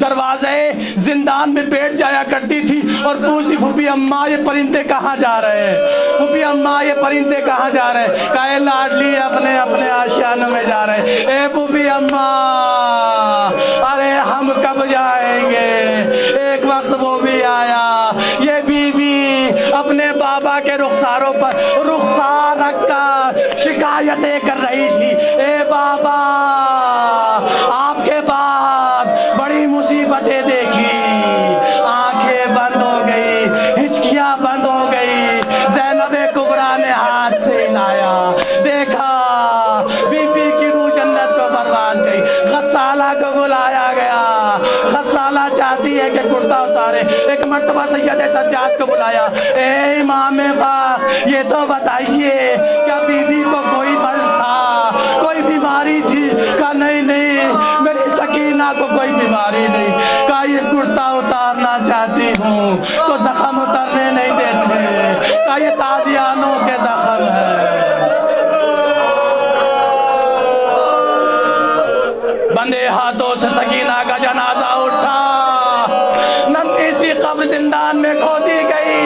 دروازے زندان میں بیٹھ جایا کرتی تھی اور پوچھتی پھوپھی اماں یہ پرندے کہاں جا رہے ہیں، پھوپھی اماں یہ پرندے کہاں جا رہے ہیں، کہے لاڈلی اپنے اپنے آشیانوں میں جا رہے ہیں۔ اے پھوپھی اماں ارے ہم کب جائیں گے؟ ایک وقت وہ بھی آیا، یہ بیوی اپنے بابا کے رخساروں پر رخسار رکھ کر شکایتیں کر رہی تھی، اے بابا آپ کے بعد بڑی مصیبتیں دیکھی، آنکھیں بند ہو گئی، ہچکیاں بند ہو گئی۔ زینب کبریٰ نے ہاتھ سے ہلایا، دیکھا بی بی کی روح جنت کو پرواز گئی۔ غسالہ کو بلایا گیا، غسالہ چاہتی ہے کہ کرتا اتارے۔ ایک مرتبہ سید سجاد کو بلایا، اے امام خاک یہ تو بتائیے کیا بی بی کو کوئی مرض تھا، کوئی بیماری تھی؟ کہا نہیں میری سکینہ کو کوئی بیماری نہیں۔ کہا یہ کرتا اتارنا چاہتی ہوں تو زخم اترنے نہیں دیتے۔ کہا یہ تازیانوں کے زخم ہے۔ بندے ہاتھوں سے سکینہ کا جنازہ اٹھا، ننھی سی قبر زندان میں کھودی گئی۔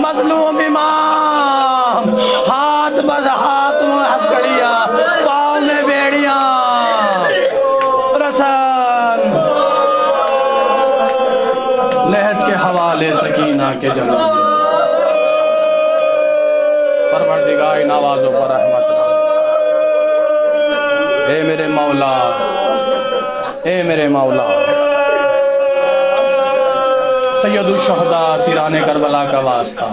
مظلوم امام ہاتھ بز ہاتھ میں ہتھکڑیاں، پاؤں میں بیڑیاں، رسن لہد کے حوالے سکینہ اے میرے مولا، اے میرے مولا، سید الشہداء سیران کربلا کا واسطہ،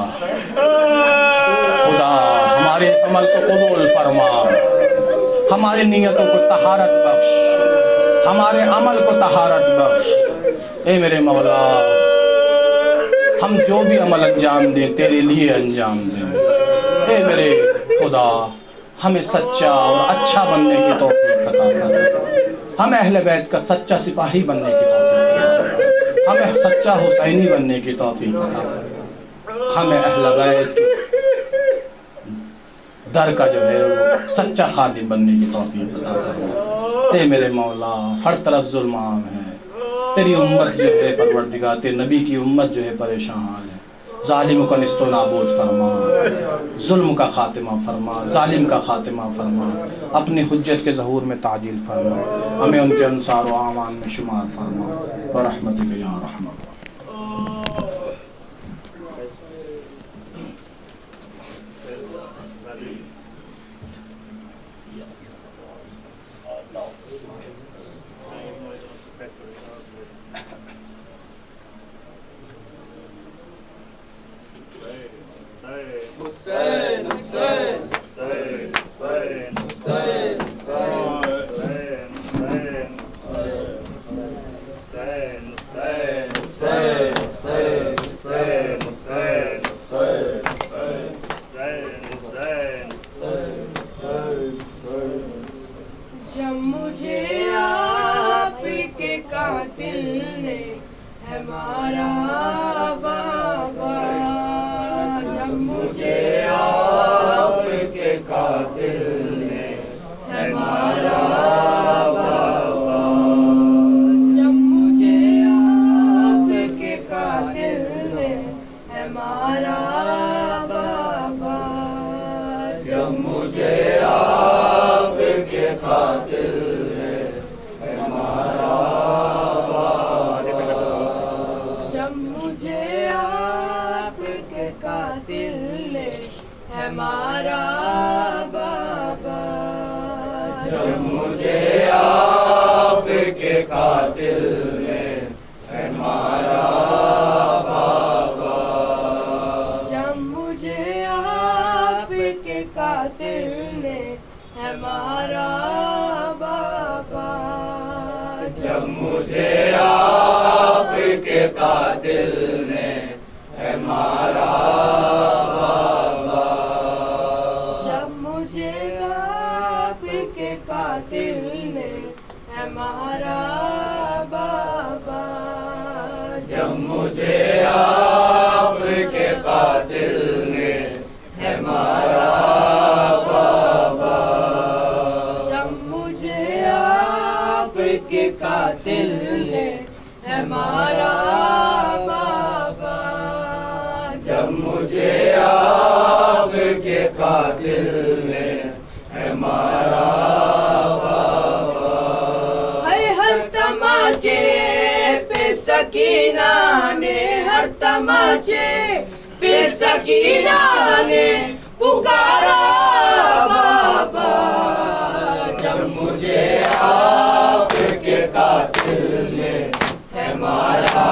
خدا ہمارے اس عمل کو قبول فرما، ہماری نیتوں کو طہارت بخش، ہمارے عمل کو طہارت بخش۔ اے میرے مولا، ہم جو بھی عمل انجام دیں تیرے لیے انجام دیں۔ اے میرے خدا، ہمیں سچا اور اچھا بننے کی توفیق عطا کر، ہمیں اہل بیت کا سچا سپاہی بننے کی توفیق عطا کر، ہمیں سچا حسینی بننے کی توفیق عطا کر، ہمیں اہل بیت در کا جو ہے وہ سچا خادم بننے کی توفیق عطا کر۔ اے میرے مولا، ہر طرف ظلم عام ہے، تیری امت جو ہے پروردگار، تیرے نبی کی امت جو ہے پریشان ہے، ظالموں کا نست و نابود فرما، ظلم کا خاتمہ فرما، ظالم کا خاتمہ فرما، اپنی حجت کے ظہور میں تعجیل فرما، ہمیں ان کے انصار و اعوان میں شمار فرما، برحمتک یا ارحم الراحمین۔ حسین حسین حسین حسین حسین جب مجھے آپ کے قاتل نے ہمارا بابا، جب مجھے آپ کے قاتل نے ہمارا بابا، جب مجھے آپ کے قاتل نے ہمارا بابا، جب مجھے آپ کے قاتل نے ہمارا بابا، جب مجھے آپ کے قاتل نے ہمارا بابا، جب مجھے آپ کے قاتل نے ہمارا بابا، جب مجھے آپ کے قاتل نے ہمارا بابا، جب مجھے آپ کے قاتل نے ہمارا بابا، جب مجھے آپ کے قاتل نے ہمارا بابا، جب مجھے آپ کے قاتل نے ہمارا بابا، جب مجھے آپ کے قاتل نے ہمارا بابا، جب مجھے آپ کے قاتل نے ہمارا بابا، ہر تماچے پہ سکینہ نے، ہر تماچے پہ سکینہ نے پکارا بابا، جب مجھے آپ کے قاتل نے ہمارا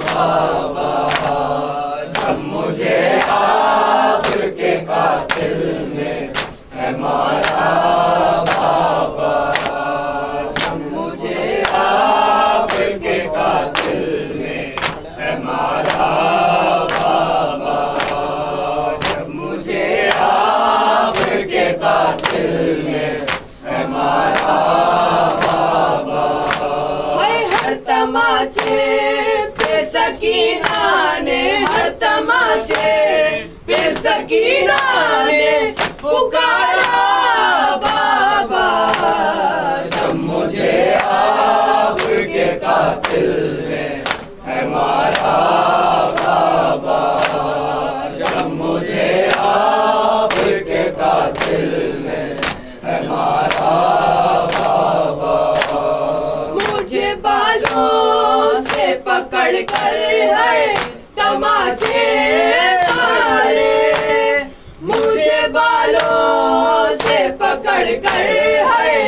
بابا، جب مجھے آپ کے قاتل نے ہمارا بابا، جب مجھے آپ کے قاتل نے ہمارا بابا، جب مجھے آپ کے قاتل نے ہمارا بابا، ہر تماچے پہ سکینہ نے، ہر تماچے پہ سکینہ نے پکارا بابا، جب مجھے آپ کے قاتل نے ہمارا بابا، جب مجھے آپ کے قاتل نے ہمارا بابا، مجھے بالوں سے پکڑ کر ہے تماچے مارے، مجھے بالوں سے پکڑ کر ہے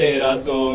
1300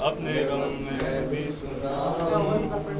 اپنے غم میں بھی سناؤ